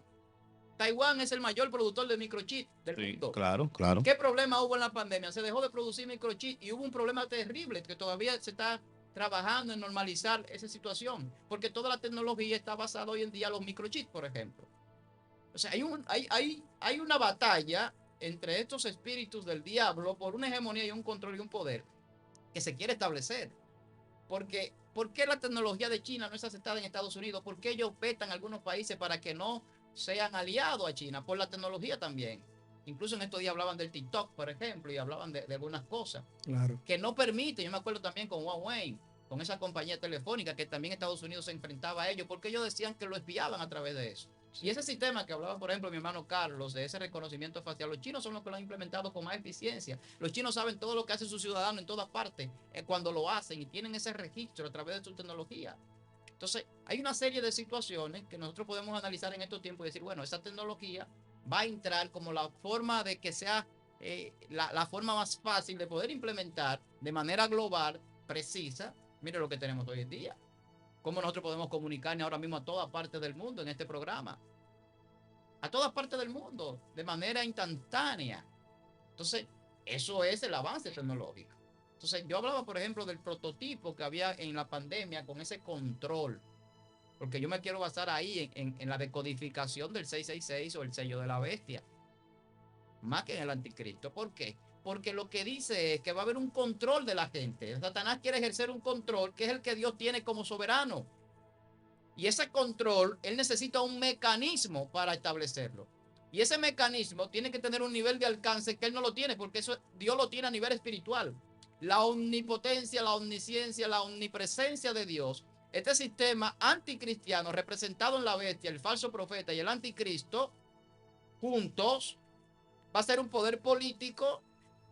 Taiwán es el mayor productor de microchip del mundo. Claro, claro. ¿Qué problema hubo en la pandemia? Se dejó de producir microchip y hubo un problema terrible que todavía se está trabajando en normalizar esa situación, porque toda la tecnología está basada hoy en día en los microchips, por ejemplo. O sea, hay una batalla entre estos espíritus del diablo por una hegemonía y un control y un poder que se quiere establecer. Porque, ¿por qué la tecnología de China no es aceptada en Estados Unidos? ¿Por qué ellos vetan algunos países para que no sean aliados a China? Por la tecnología también. Incluso en estos días hablaban del TikTok, por ejemplo, y hablaban de algunas cosas. Claro. Que no permiten. Yo me acuerdo también con Huawei, con esa compañía telefónica que también Estados Unidos se enfrentaba a ellos, porque ellos decían que lo espiaban a través de eso. Y ese sistema que hablaba, por ejemplo, mi hermano Carlos, de ese reconocimiento facial, los chinos son los que lo han implementado con más eficiencia. Los chinos saben todo lo que hace su ciudadano en todas partes cuando lo hacen y tienen ese registro a través de su tecnología. Entonces, hay una serie de situaciones que nosotros podemos analizar en estos tiempos y decir, bueno, esa tecnología va a entrar como la forma de que sea la forma más fácil de poder implementar de manera global precisa, mire lo que tenemos hoy en día. Cómo nosotros podemos comunicarnos ahora mismo a todas partes del mundo en este programa. A todas partes del mundo, de manera instantánea. Entonces, eso es el avance tecnológico. Entonces, yo hablaba, por ejemplo, del prototipo que había en la pandemia con ese control. Porque yo me quiero basar ahí en la decodificación del 666 o el sello de la bestia. Más que en el anticristo. ¿Por qué? Porque lo que dice es que va a haber un control de la gente. Satanás quiere ejercer un control que es el que Dios tiene como soberano. Y ese control, él necesita un mecanismo para establecerlo. Y ese mecanismo tiene que tener un nivel de alcance que él no lo tiene, porque eso Dios lo tiene a nivel espiritual. La omnipotencia, la omnisciencia, la omnipresencia de Dios. Este sistema anticristiano representado en la bestia, el falso profeta y el anticristo, juntos, va a ser un poder político,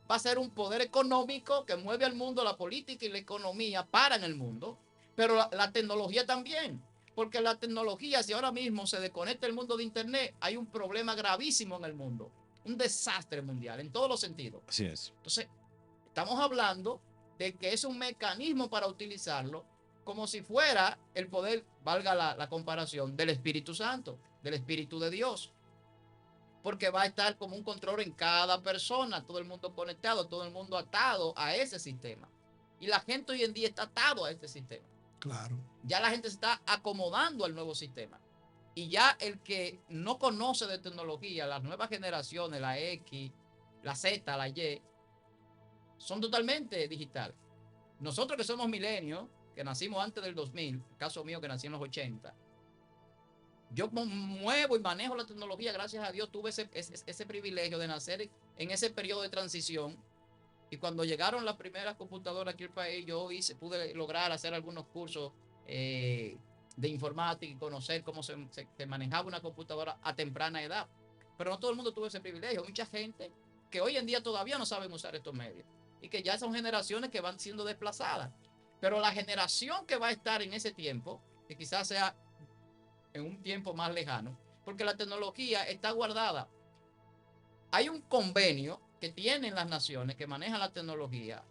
va a ser un poder económico que mueve al mundo, la política y la economía paran el mundo, pero la tecnología también. Porque la tecnología, si ahora mismo se desconecta el mundo de Internet, hay un problema gravísimo en el mundo. Un desastre mundial, en todos los sentidos. Así es. Entonces, estamos hablando de que es un mecanismo para utilizarlo como si fuera el poder, valga la comparación, del Espíritu Santo, del Espíritu de Dios. Porque va a estar como un control en cada persona, todo el mundo conectado, todo el mundo atado a ese sistema. Y la gente hoy en día está atado a este sistema. Claro. Ya la gente se está acomodando al nuevo sistema. Y ya el que no conoce de tecnología, las nuevas generaciones, la X, la Z, la Y, son totalmente digital. Nosotros que somos milenios, que nacimos antes del 2000, el caso mío que nací en los 80, yo muevo y manejo la tecnología, gracias a Dios tuve ese privilegio de nacer en ese periodo de transición. Y cuando llegaron las primeras computadoras aquí al país, yo pude lograr hacer algunos cursos de informática y conocer cómo se manejaba una computadora a temprana edad. Pero no todo el mundo tuvo ese privilegio. Mucha gente que hoy en día todavía no saben usar estos medios y que ya son generaciones que van siendo desplazadas. Pero la generación que va a estar en ese tiempo, que quizás sea en un tiempo más lejano, porque la tecnología está guardada. Hay un convenio que tienen las naciones que manejan la tecnología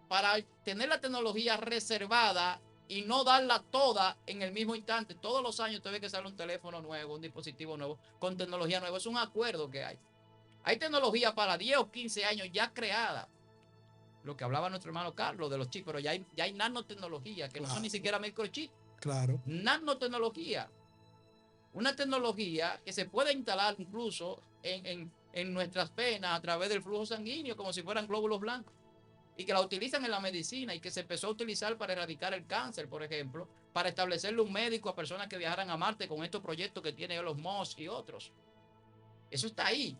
para tener la tecnología reservada y no darla toda en el mismo instante. Todos los años usted ve que sale un teléfono nuevo, un dispositivo nuevo, con tecnología nueva. Es un acuerdo que hay. Hay tecnología para 10 o 15 años ya creada. Lo que hablaba nuestro hermano Carlos de los chips, pero ya hay nanotecnología, que no son ni siquiera microchips. Claro. Nanotecnología. Una tecnología que se puede instalar incluso en nuestras venas a través del flujo sanguíneo, como si fueran glóbulos blancos, y que la utilizan en la medicina y que se empezó a utilizar para erradicar el cáncer, por ejemplo, para establecerle un médico a personas que viajaran a Marte con estos proyectos que tiene Elon Musk y otros. Eso está ahí.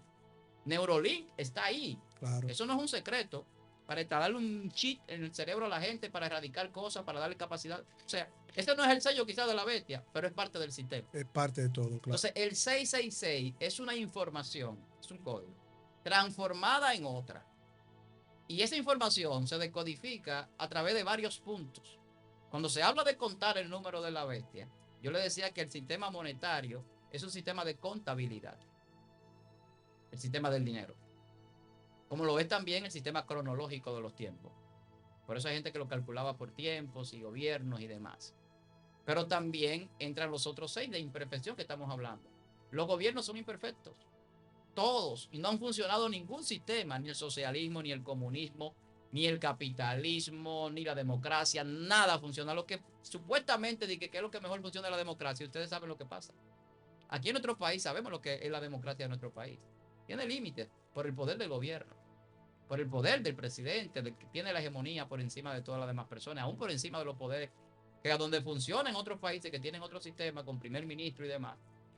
Neurolink está ahí. Claro. Eso no es un secreto. Para instalarle un chip en el cerebro a la gente, para erradicar cosas, para darle capacidad. O sea, ese no es el sello quizás de la bestia, pero es parte del sistema. Es parte de todo, claro. Entonces, el 666 es una información, es un código, transformada en otra. Y esa información se decodifica a través de varios puntos. Cuando se habla de contar el número de la bestia, yo le decía que el sistema monetario es un sistema de contabilidad. El sistema del dinero. Como lo es también el sistema cronológico de los tiempos. Por eso hay gente que lo calculaba por tiempos y gobiernos y demás. Pero también entran los otros 6 de imperfección que estamos hablando. Los gobiernos son imperfectos. Todos. Y no han funcionado ningún sistema, ni el socialismo, ni el comunismo, ni el capitalismo, ni la democracia. Nada funciona. Lo que supuestamente dice que es lo que mejor funciona de la democracia. Ustedes saben lo que pasa. Aquí en nuestro país sabemos lo que es la democracia de nuestro país. Tiene límites por el poder del gobierno, por el poder del presidente, del que tiene la hegemonía por encima de todas las demás personas, aún por encima de los poderes que a donde funcionan otros países que tienen otro sistema con primer ministro y demás.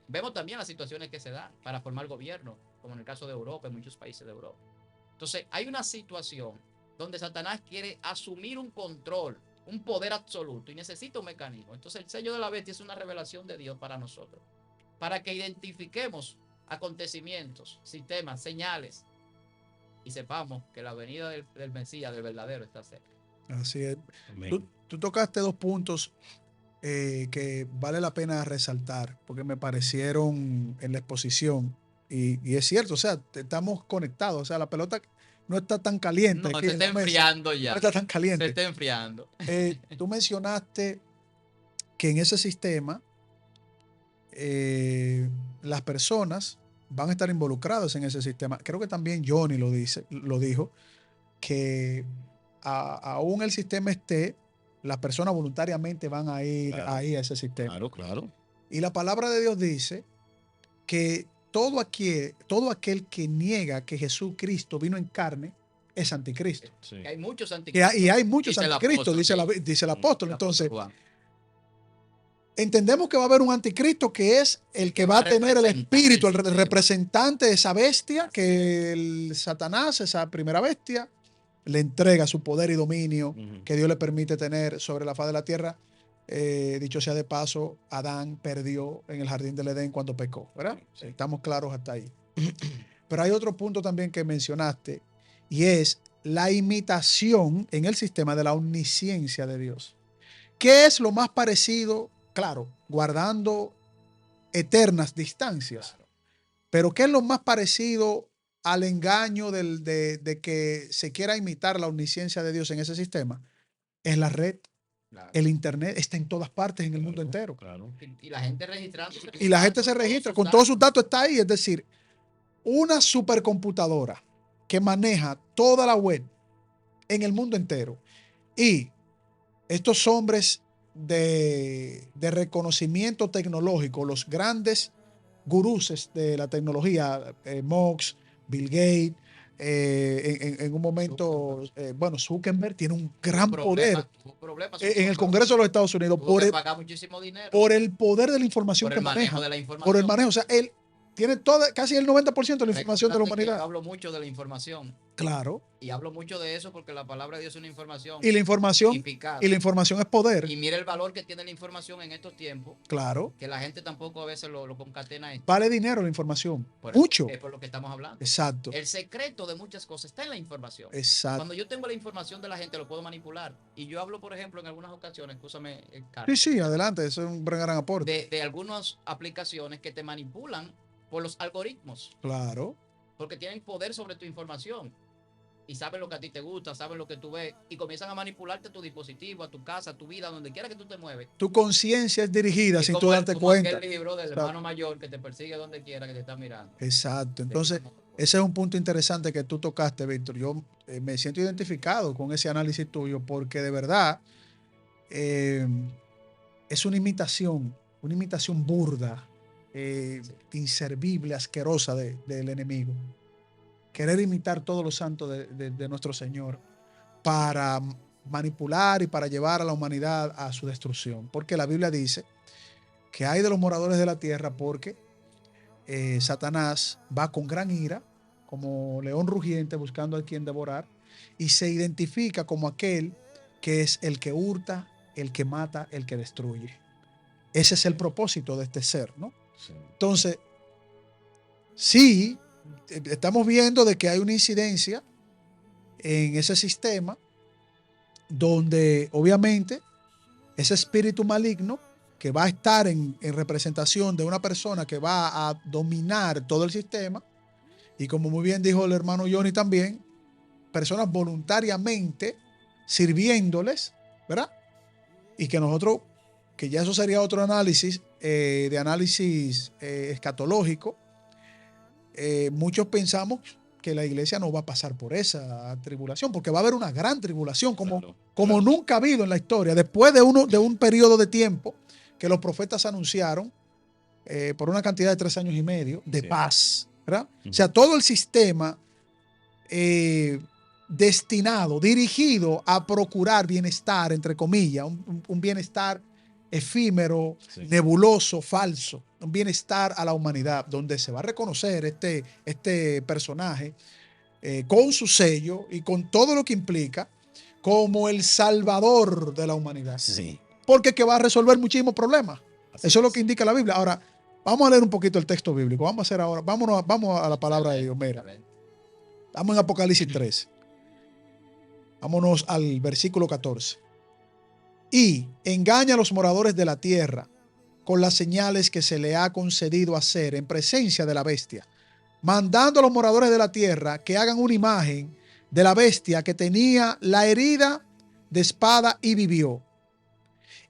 Vemos también las situaciones que se dan para formar gobierno, como en el caso de Europa, en muchos países de Europa. Entonces, hay una situación donde Satanás quiere asumir un control, un poder absoluto y necesita un mecanismo. Entonces, el sello de la bestia es una revelación de Dios para nosotros, para que identifiquemos acontecimientos, sistemas, señales y sepamos que la venida del Mesías, del verdadero, está cerca. Así es. Tú tocaste 2 puntos que vale la pena resaltar porque me parecieron en la exposición y es cierto, o sea, estamos conectados, o sea, la pelota no está tan caliente. No, aquí se en está la mesa. enfriando ya. No está tan Se caliente. está enfriando. Tú mencionaste que en ese sistema las personas van a estar involucradas en ese sistema. Creo que también Johnny lo dijo, que aún el sistema esté, las personas voluntariamente van a ir Claro. ahí a ese sistema. Claro, claro. Y la palabra de Dios dice que todo aquel que niega que Jesucristo vino en carne es anticristo. Sí. Que hay muchos Y anticristos. hay muchos Dice el anticristos, apóstol, dice el apóstol. el Entonces, Juan. entendemos que va a haber un anticristo que es el que va a tener el espíritu, el representante de esa bestia, que el Satanás, esa primera bestia, le entrega su poder y dominio que Dios le permite tener sobre la faz de la tierra. Dicho sea de paso, Adán perdió en el jardín del Edén cuando pecó, ¿verdad? Sí. Estamos claros hasta ahí. Pero hay otro punto también que mencionaste, y es la imitación en el sistema de la omnisciencia de Dios. ¿Qué es lo más parecido? Claro, guardando eternas distancias. Pero ¿qué es lo más parecido al engaño de que se quiera imitar la omnisciencia de Dios en ese sistema? Es la red. Claro. El internet está en todas partes en el mundo entero. Claro. Y la gente registrándose. Y la gente se registra, con todos sus datos está ahí. Es decir, una supercomputadora que maneja toda la web en el mundo entero. Y estos hombres de reconocimiento tecnológico, los grandes gurús de la tecnología, Mox, Bill Gates, en un momento, Zuckerberg tiene un gran poder en el Congreso de los Estados Unidos pagar muchísimo dinero por el poder de la información por que el manejo maneja. de la información. Por el manejo, o sea, él tiene casi el 90% de la información de la humanidad. Yo hablo mucho de la información. Claro. Y hablo mucho de eso porque la palabra de Dios es una información. Y la información es poder. Y mira el valor que tiene la información en estos tiempos. Claro. Que la gente tampoco a veces lo concatena esto. Vale dinero la información. Mucho. Es por lo que estamos hablando. Exacto. El secreto de muchas cosas está en la información. Exacto. Cuando yo tengo la información de la gente, lo puedo manipular. Y yo hablo, por ejemplo, en algunas ocasiones, escúchame, Carlos. Sí, adelante. Eso es un gran aporte. De algunas aplicaciones que te manipulan por los algoritmos. Claro. Porque tienen poder sobre tu información. Y saben lo que a ti te gusta, saben lo que tú ves. Y comienzan a manipularte a tu dispositivo, a tu casa, a tu vida, donde quiera que tú te mueves. Tu conciencia es dirigida sin tú darte cuenta. El libro del hermano mayor que te persigue donde quiera que te está mirando. Exacto. Entonces, ese es un punto interesante que tú tocaste, Víctor. Yo me siento identificado con ese análisis tuyo porque de verdad es una imitación burda, inservible, asquerosa del enemigo. Querer imitar todos los santos de nuestro Señor para manipular y para llevar a la humanidad a su destrucción. Porque la Biblia dice que hay de los moradores de la tierra porque Satanás va con gran ira, como león rugiente buscando a quien devorar, y se identifica como aquel que es el que hurta, el que mata, el que destruye. Ese es el propósito de este ser, ¿no? Sí. Entonces, sí, estamos viendo de que hay una incidencia en ese sistema donde obviamente ese espíritu maligno que va a estar en representación de una persona que va a dominar todo el sistema, y como muy bien dijo el hermano Johnny también, personas voluntariamente sirviéndoles, ¿verdad? Y que nosotros, que ya eso sería otro análisis, de análisis escatológico, muchos pensamos que la iglesia no va a pasar por esa tribulación, porque va a haber una gran tribulación, como nunca ha habido en la historia, después de un periodo de tiempo que los profetas anunciaron por una cantidad de 3 años y medio de paz, ¿verdad? O sea, todo el sistema destinado, dirigido a procurar bienestar, entre comillas, un bienestar efímero, nebuloso, falso, un bienestar a la humanidad, donde se va a reconocer este personaje con su sello y con todo lo que implica como el salvador de la humanidad. Sí. Porque que va a resolver muchísimos problemas. Eso es lo que indica la Biblia. Ahora, vamos a leer un poquito el texto bíblico. Vamos a la palabra de Dios. Mira, estamos en Apocalipsis 13. Vámonos al versículo 14. Y engaña a los moradores de la tierra con las señales que se le ha concedido hacer en presencia de la bestia, mandando a los moradores de la tierra que hagan una imagen de la bestia que tenía la herida de espada y vivió.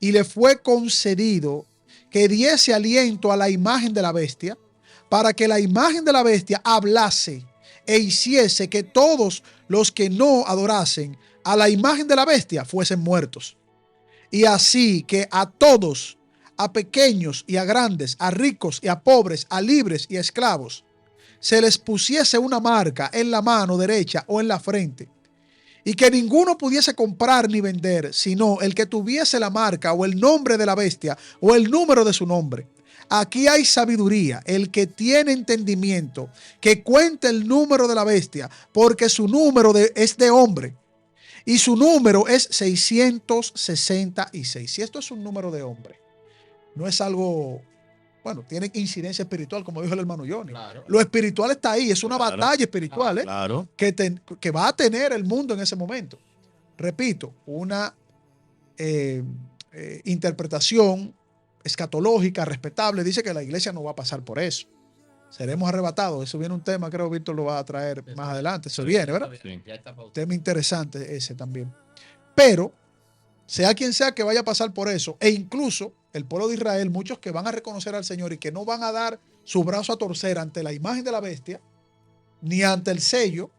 Y le fue concedido que diese aliento a la imagen de la bestia, para que la imagen de la bestia hablase e hiciese que todos los que no adorasen a la imagen de la bestia fuesen muertos. Y así que a todos, a pequeños y a grandes, a ricos y a pobres, a libres y a esclavos, se les pusiese una marca en la mano derecha o en la frente, y que ninguno pudiese comprar ni vender, sino el que tuviese la marca o el nombre de la bestia o el número de su nombre. Aquí hay sabiduría. El que tiene entendimiento, que cuente el número de la bestia, porque su número es de hombre, y su número es 666. Si esto es un número de hombre, no es algo, bueno, tiene incidencia espiritual, como dijo el hermano Johnny. Claro. Lo espiritual está ahí, es una batalla espiritual, Claro. que va a tener el mundo en ese momento. Repito, una interpretación escatológica, respetable, dice que la iglesia no va a pasar por eso. Seremos arrebatados. Eso viene un tema, creo que Víctor lo va a traer más adelante. Eso viene, ¿verdad? Sí. Ya está pautado. Tema interesante ese también. Pero, sea quien sea que vaya a pasar por eso, e incluso el pueblo de Israel, muchos que van a reconocer al Señor y que no van a dar su brazo a torcer ante la imagen de la bestia, ni ante el sello,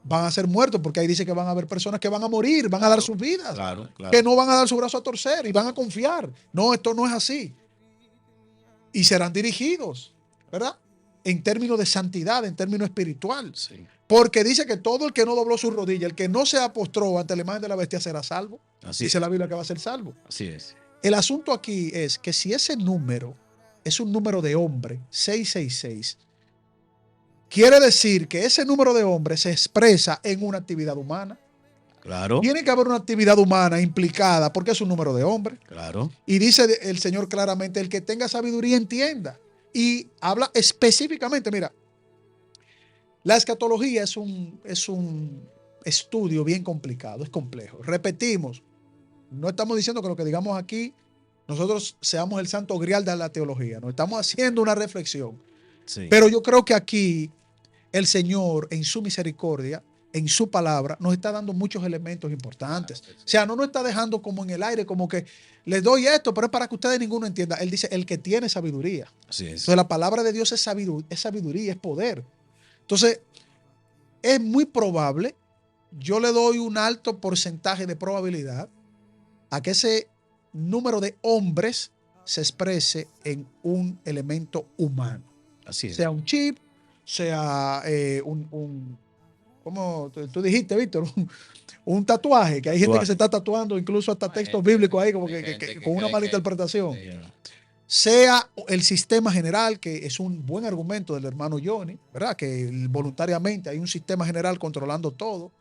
van a ser muertos, porque ahí dice que van a haber personas que van a morir, van a dar sus vidas, Claro. que no van a dar su brazo a torcer y van a confiar. No, esto no es así. Y serán dirigidos, ¿verdad? En términos de santidad, en términos espiritual. Sí. Porque dice que todo el que no dobló su rodilla, el que no se apostró ante la imagen de la bestia será salvo. Así Dice la Biblia que va a ser salvo. Así es. El asunto aquí es que si ese número es un número de hombre, 666, quiere decir que ese número de hombre se expresa en una actividad humana. Claro. Tiene que haber una actividad humana implicada porque es un número de hombre. Claro. Y dice el Señor claramente, el que tenga sabiduría entienda. Y habla específicamente, mira, la escatología es un estudio bien complicado, es complejo. Repetimos, no estamos diciendo que lo que digamos aquí nosotros seamos el santo grial de la teología, no estamos haciendo una reflexión. Sí. Pero yo creo que aquí el Señor, en su misericordia, en su palabra, nos está dando muchos elementos importantes. O sea, no nos está dejando como en el aire, como que les doy esto, pero es para que ustedes ninguno entienda. Él dice, el que tiene sabiduría. Así es. Entonces, la palabra de Dios es sabiduría, es poder. Entonces, es muy probable, yo le doy un alto porcentaje de probabilidad a que ese número de hombres se exprese en un elemento humano. Así es. Sea un chip, sea ¿cómo tú dijiste, Víctor? Un tatuaje, que hay gente que se está tatuando incluso hasta textos bíblicos ahí, como que con una mala interpretación. Sea el sistema general, que es un buen argumento del hermano Johnny, ¿verdad? Que voluntariamente hay un sistema general controlando todo,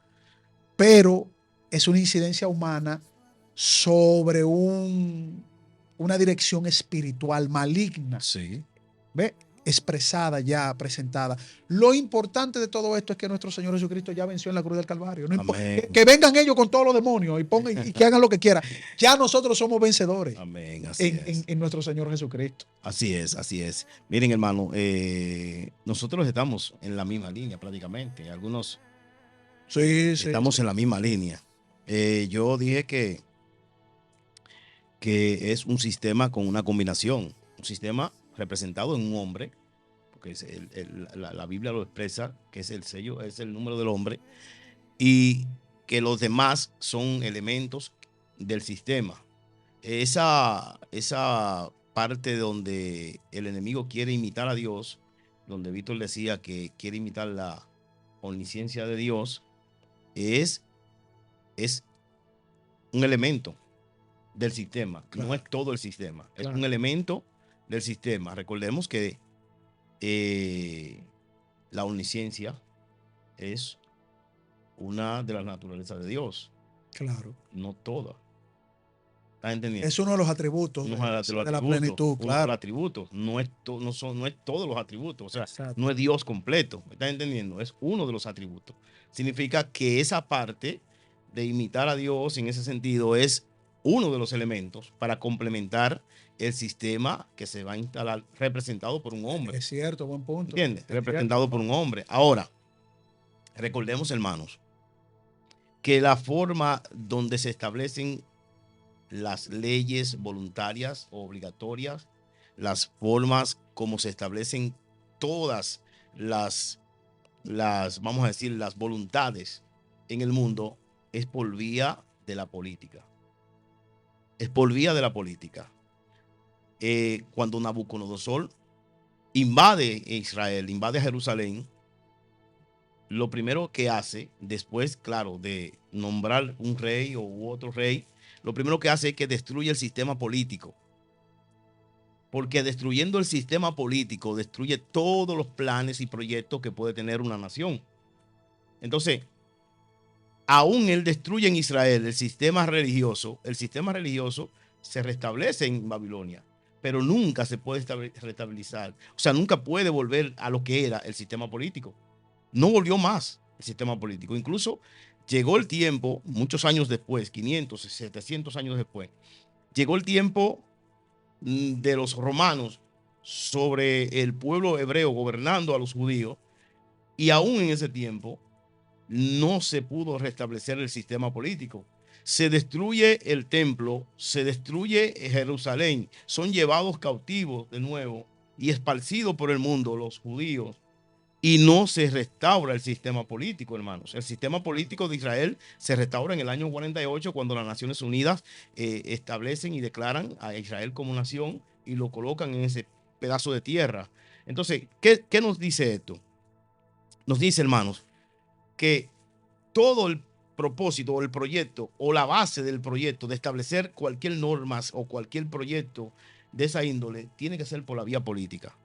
pero es una incidencia humana sobre una dirección espiritual maligna. Sí. ¿Ve? Expresada ya, presentada. Lo importante de todo esto es que nuestro Señor Jesucristo ya venció en la cruz del Calvario. No que vengan ellos con todos los demonios y que hagan lo que quieran. Ya nosotros somos vencedores. Amén. En nuestro Señor Jesucristo. Así es, así es. Miren, hermano, nosotros estamos en la misma línea prácticamente. Algunos estamos en la misma línea. Yo dije que es un sistema con una combinación, un sistema representado en un hombre, porque la Biblia lo expresa, que es el sello, es el número del hombre, y que los demás son elementos del sistema. Esa parte donde el enemigo quiere imitar a Dios, donde Víctor decía que quiere imitar la omnisciencia de Dios, es un elemento del sistema. Claro. No es todo el sistema, claro. Es un elemento del sistema. Recordemos que la omnisciencia es una de las naturalezas de Dios. Claro. No toda. ¿Estás entendiendo? Es uno de los atributos de la plenitud, claro. Uno de los atributos. No es todos los atributos. O sea, exacto. No es Dios completo. ¿Me estás entendiendo? Es uno de los atributos. Significa que esa parte de imitar a Dios en ese sentido es uno de los elementos para complementar el sistema que se va a instalar representado por un hombre. Es cierto, buen punto. ¿Entiendes? Representado por un hombre. Ahora, Recordemos, hermanos, que la forma donde se establecen las leyes voluntarias o obligatorias, las formas como se establecen todas vamos a decir, las voluntades en el mundo, es por vía de la política. Es por vía de la política. Cuando Nabucodonosor invade Israel, invade Jerusalén, lo primero que hace, después, claro, de nombrar un rey u otro rey, lo primero que hace es que destruye el sistema político. Porque destruyendo el sistema político, destruye todos los planes y proyectos que puede tener una nación. Entonces, aún él destruye en Israel el sistema religioso se restablece en Babilonia, pero nunca se puede restabilizar. O sea, nunca puede volver a lo que era el sistema político. No volvió más el sistema político. Incluso llegó el tiempo, muchos años después, 500, 700 años después, llegó el tiempo de los romanos sobre el pueblo hebreo gobernando a los judíos, y aún en ese tiempo no se pudo restablecer el sistema político. Se destruye el templo, se destruye Jerusalén, son llevados cautivos de nuevo y esparcidos por el mundo los judíos, y no se restaura el sistema político, hermanos. El sistema político de Israel se restaura en el año 48, cuando las Naciones Unidas establecen y declaran a Israel como nación y lo colocan en ese pedazo de tierra. Entonces, ¿qué nos dice esto? Nos dice, hermanos, que todo el propósito o el proyecto o la base del proyecto de establecer cualquier norma o cualquier proyecto de esa índole tiene que ser por la vía política.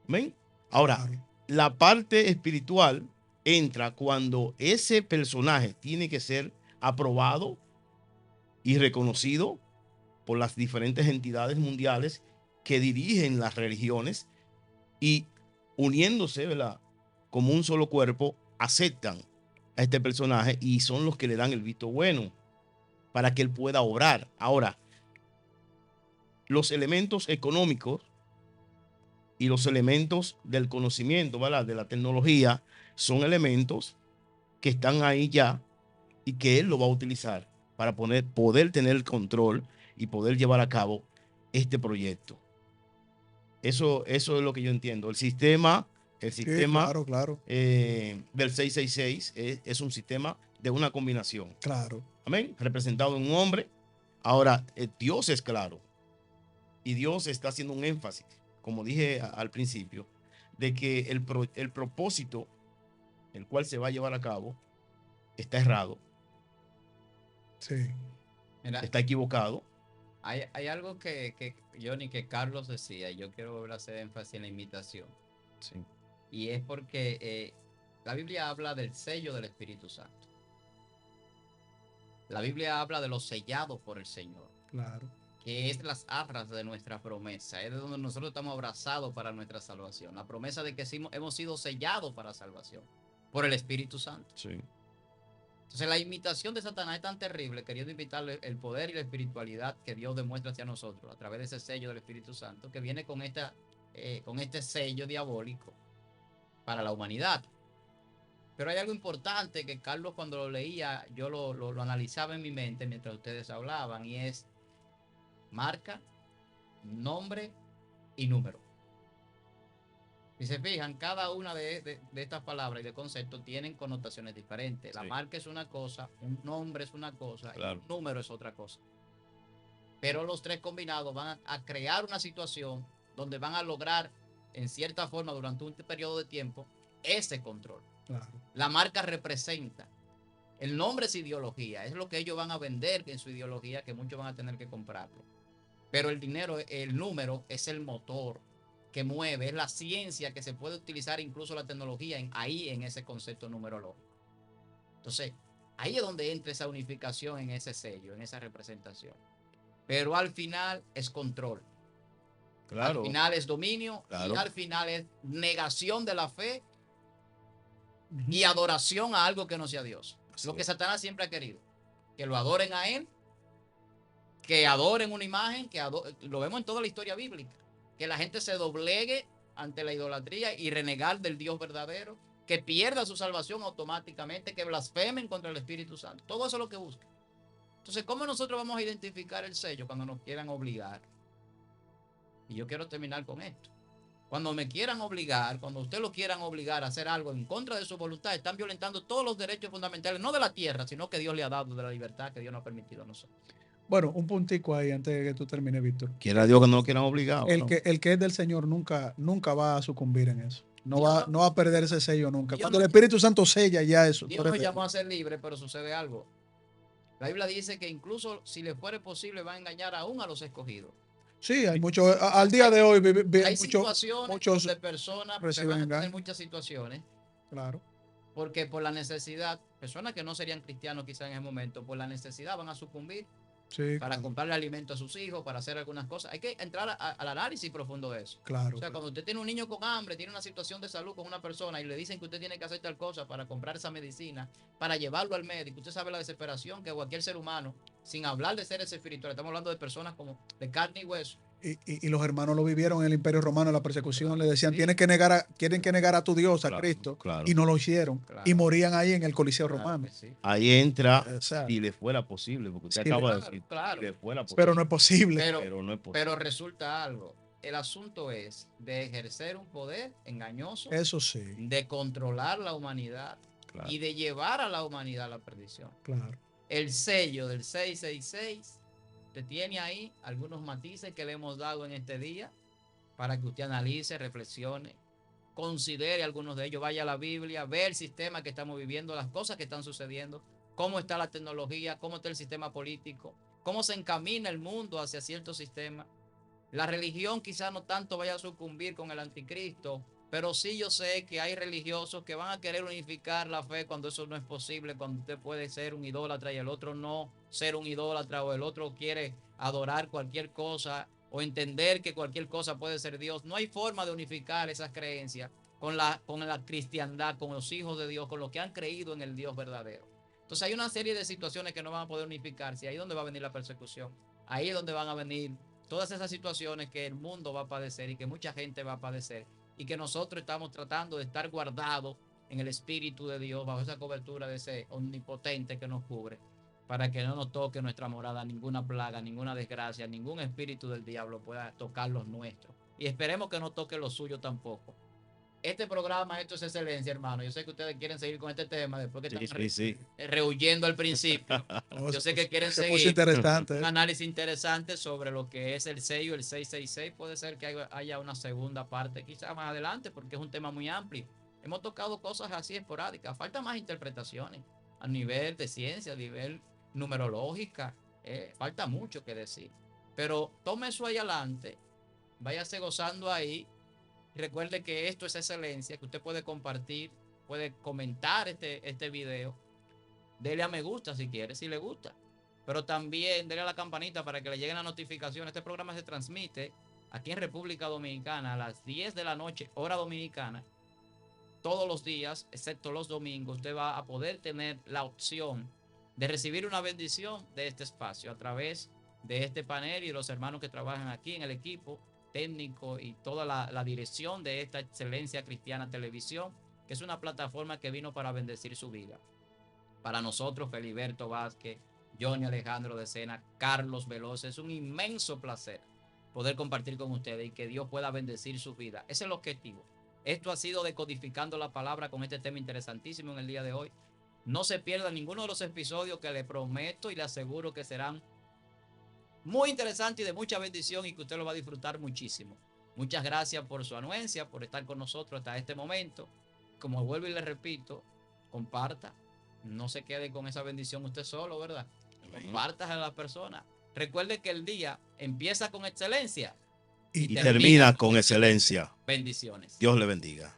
¿Ven? Ahora, Claro. la parte espiritual entra cuando ese personaje tiene que ser aprobado y reconocido por las diferentes entidades mundiales que dirigen las religiones, y uniéndose, ¿verdad?, como un solo cuerpo, aceptan a este personaje y son los que le dan el visto bueno para que él pueda obrar. Ahora, los elementos económicos y los elementos del conocimiento, ¿verdad?, de la tecnología, son elementos que están ahí ya y que él lo va a utilizar para poder tener el control y poder llevar a cabo este proyecto. Eso es lo que yo entiendo. El sistema Sí, claro, claro, del 666 es un sistema de una combinación. claro. Amén. Representado en un hombre. Ahora, Dios es claro. Y Dios está haciendo un énfasis, como dije al principio, de que el propósito, el cual se va a llevar a cabo, está errado, Sí. Mira, está equivocado. hay algo que Johnny, que Carlos decía, y yo quiero volver a hacer énfasis en la imitación. Sí. Y es porque la Biblia habla del sello del Espíritu Santo. La Biblia habla de los sellados por el Señor, Claro. que es las arras de nuestra promesa, es de donde nosotros estamos abrazados para nuestra salvación. La promesa de que hemos sido sellados para salvación por el Espíritu Santo. Sí. Entonces la imitación de Satanás es tan terrible, queriendo imitarle el poder y la espiritualidad que Dios demuestra hacia nosotros a través de ese sello del Espíritu Santo, que viene con este sello diabólico para la humanidad. Pero hay algo importante que Carlos, cuando lo leía, yo lo analizaba en mi mente mientras ustedes hablaban, y es marca, nombre y número. Si se fijan, cada una de estas palabras y de conceptos tienen connotaciones diferentes. La Sí. marca es una cosa, un nombre es una cosa, Claro. y un número es otra cosa. Pero los tres combinados van a crear una situación donde van a lograr, en cierta forma, durante un periodo de tiempo, ese control. Claro. La marca representa. El nombre es ideología, es lo que ellos van a vender en su ideología, que muchos van a tener que comprarlo. Pero el dinero, el número, es el motor que mueve, es la ciencia que se puede utilizar, incluso la tecnología, ahí en ese concepto numerológico. Entonces, ahí es donde entra esa unificación en ese sello, en esa representación. Pero al final es control. Claro. Al final es dominio, Claro. y al final es negación de la fe Ujú. y adoración a algo que no sea Dios. Así Lo que es. Satanás siempre ha querido. Que lo adoren a él, que adoren una imagen, lo vemos en toda la historia bíblica. Que la gente se doblegue ante la idolatría y renegar del Dios verdadero. que pierda su salvación automáticamente, que blasfemen contra el Espíritu Santo. Todo eso es lo que busca. Entonces, ¿cómo nosotros vamos a identificar el sello cuando nos quieran obligar? Y yo quiero terminar con esto. Cuando me quieran obligar, cuando usted lo quieran obligar a hacer algo en contra de su voluntad, están violentando todos los derechos fundamentales, no de la tierra, sino que Dios le ha dado, de la libertad que Dios nos ha permitido a nosotros. Bueno, un puntico ahí antes de que tú termines, Víctor. Quiera Dios que no lo quieran obligado. El ¿no? que es del Señor nunca va a sucumbir en eso. No Dios va a perder ese sello nunca. Dios Cuando no- el Espíritu Santo sella ya eso. Dios nos llamó a ser libres, pero sucede algo. La Biblia dice que incluso si le fuere posible va a engañar aún a los escogidos. Sí, hay muchos, al día de hoy, Hay situaciones muchos donde personas se reciben van a tener engaño. muchas situaciones, Claro, porque por la necesidad, personas que no serían cristianos quizás en ese momento, por la necesidad van a sucumbir sí, para claro, comprarle alimento a sus hijos, para hacer algunas cosas. Hay que entrar al análisis profundo de eso. claro. O sea, cuando usted tiene un niño con hambre, tiene una situación de salud con una persona y le dicen que usted tiene que hacer tal cosa para comprar esa medicina, para llevarlo al médico, usted sabe la desesperación que cualquier ser humano, sin hablar de seres espirituales, estamos hablando de personas como de carne y hueso. Y los hermanos lo vivieron en el Imperio Romano, en la persecución. Claro, Le decían, sí. tienen que negar a tu Dios, a Claro, Cristo. claro. Y no lo hicieron. Claro. Y morían ahí en el Coliseo Claro Romano. que sí. Ahí entra, O sea, si le fuera posible, porque usted sí, acaba de claro, decir, claro. si le fuera posible, pero no es posible. Pero, no es posible. pero resulta algo. El asunto es de ejercer un poder engañoso, Eso sí, de controlar la humanidad Claro. y de llevar a la humanidad a la perdición. claro. El sello del 666 te tiene ahí algunos matices que le hemos dado en este día para que usted analice, reflexione, considere algunos de ellos, vaya a la Biblia, ve el sistema que estamos viviendo, las cosas que están sucediendo, cómo está la tecnología, cómo está el sistema político, cómo se encamina el mundo hacia cierto sistema. La religión quizás no tanto vaya a sucumbir con el anticristo, pero sí yo sé que hay religiosos que van a querer unificar la fe cuando eso no es posible, cuando usted puede ser un idólatra y el otro no ser un idólatra, o el otro quiere adorar cualquier cosa o entender que cualquier cosa puede ser Dios. No hay forma de unificar esas creencias con la cristiandad, con los hijos de Dios, con los que han creído en el Dios verdadero. Entonces hay una serie de situaciones que no van a poder unificarse. Ahí es donde va a venir la persecución. Ahí es donde van a venir todas esas situaciones que el mundo va a padecer y que mucha gente va a padecer, y que nosotros estamos tratando de estar guardados en el Espíritu de Dios, bajo esa cobertura de ese omnipotente que nos cubre, para que no nos toque nuestra morada ninguna plaga, ninguna desgracia, ningún espíritu del diablo pueda tocar los nuestros. Y esperemos que no toque los suyos tampoco. Este programa, esto es excelencia, hermano. Yo sé que ustedes quieren seguir con este tema después que están rehuyendo al principio. Yo sé que quieren Se puso seguir interesante. un análisis interesante sobre lo que es el sello, el 666. Puede ser que haya una segunda parte quizás más adelante, porque es un tema muy amplio. Hemos tocado cosas así esporádicas. Falta más interpretaciones a nivel de ciencia, a nivel numerológica. Falta mucho que decir. Pero tome eso ahí adelante, váyase gozando ahí. Recuerde que esto es excelencia, que usted puede compartir, puede comentar este video. Dele a me gusta si quiere, si le gusta. Pero también dele a la campanita para que le lleguen las notificaciones. Este programa se transmite aquí en República Dominicana a las 10 de la noche, hora dominicana. Todos los días, excepto los domingos, usted va a poder tener la opción de recibir una bendición de este espacio a través de este panel y de los hermanos que trabajan aquí en el equipo técnico y toda la dirección de esta Excelencia Cristiana Televisión, que es una plataforma que vino para bendecir su vida. Para nosotros, Feliberto Vázquez, Johnny Alejandro de Sena, Carlos Veloz, es un inmenso placer poder compartir con ustedes y que Dios pueda bendecir su vida. Ese es el objetivo. Esto ha sido Decodificando la Palabra con este tema interesantísimo en el día de hoy. No se pierda ninguno de los episodios que le prometo y le aseguro que serán muy interesante y de mucha bendición, y que usted lo va a disfrutar muchísimo. Muchas gracias por su anuencia, por estar con nosotros hasta este momento. Como vuelvo y le repito, comparta. No se quede con esa bendición usted solo, ¿verdad? Compartas a las personas. Recuerde que el día empieza con excelencia y termina con excelencia. Bendiciones. Dios le bendiga.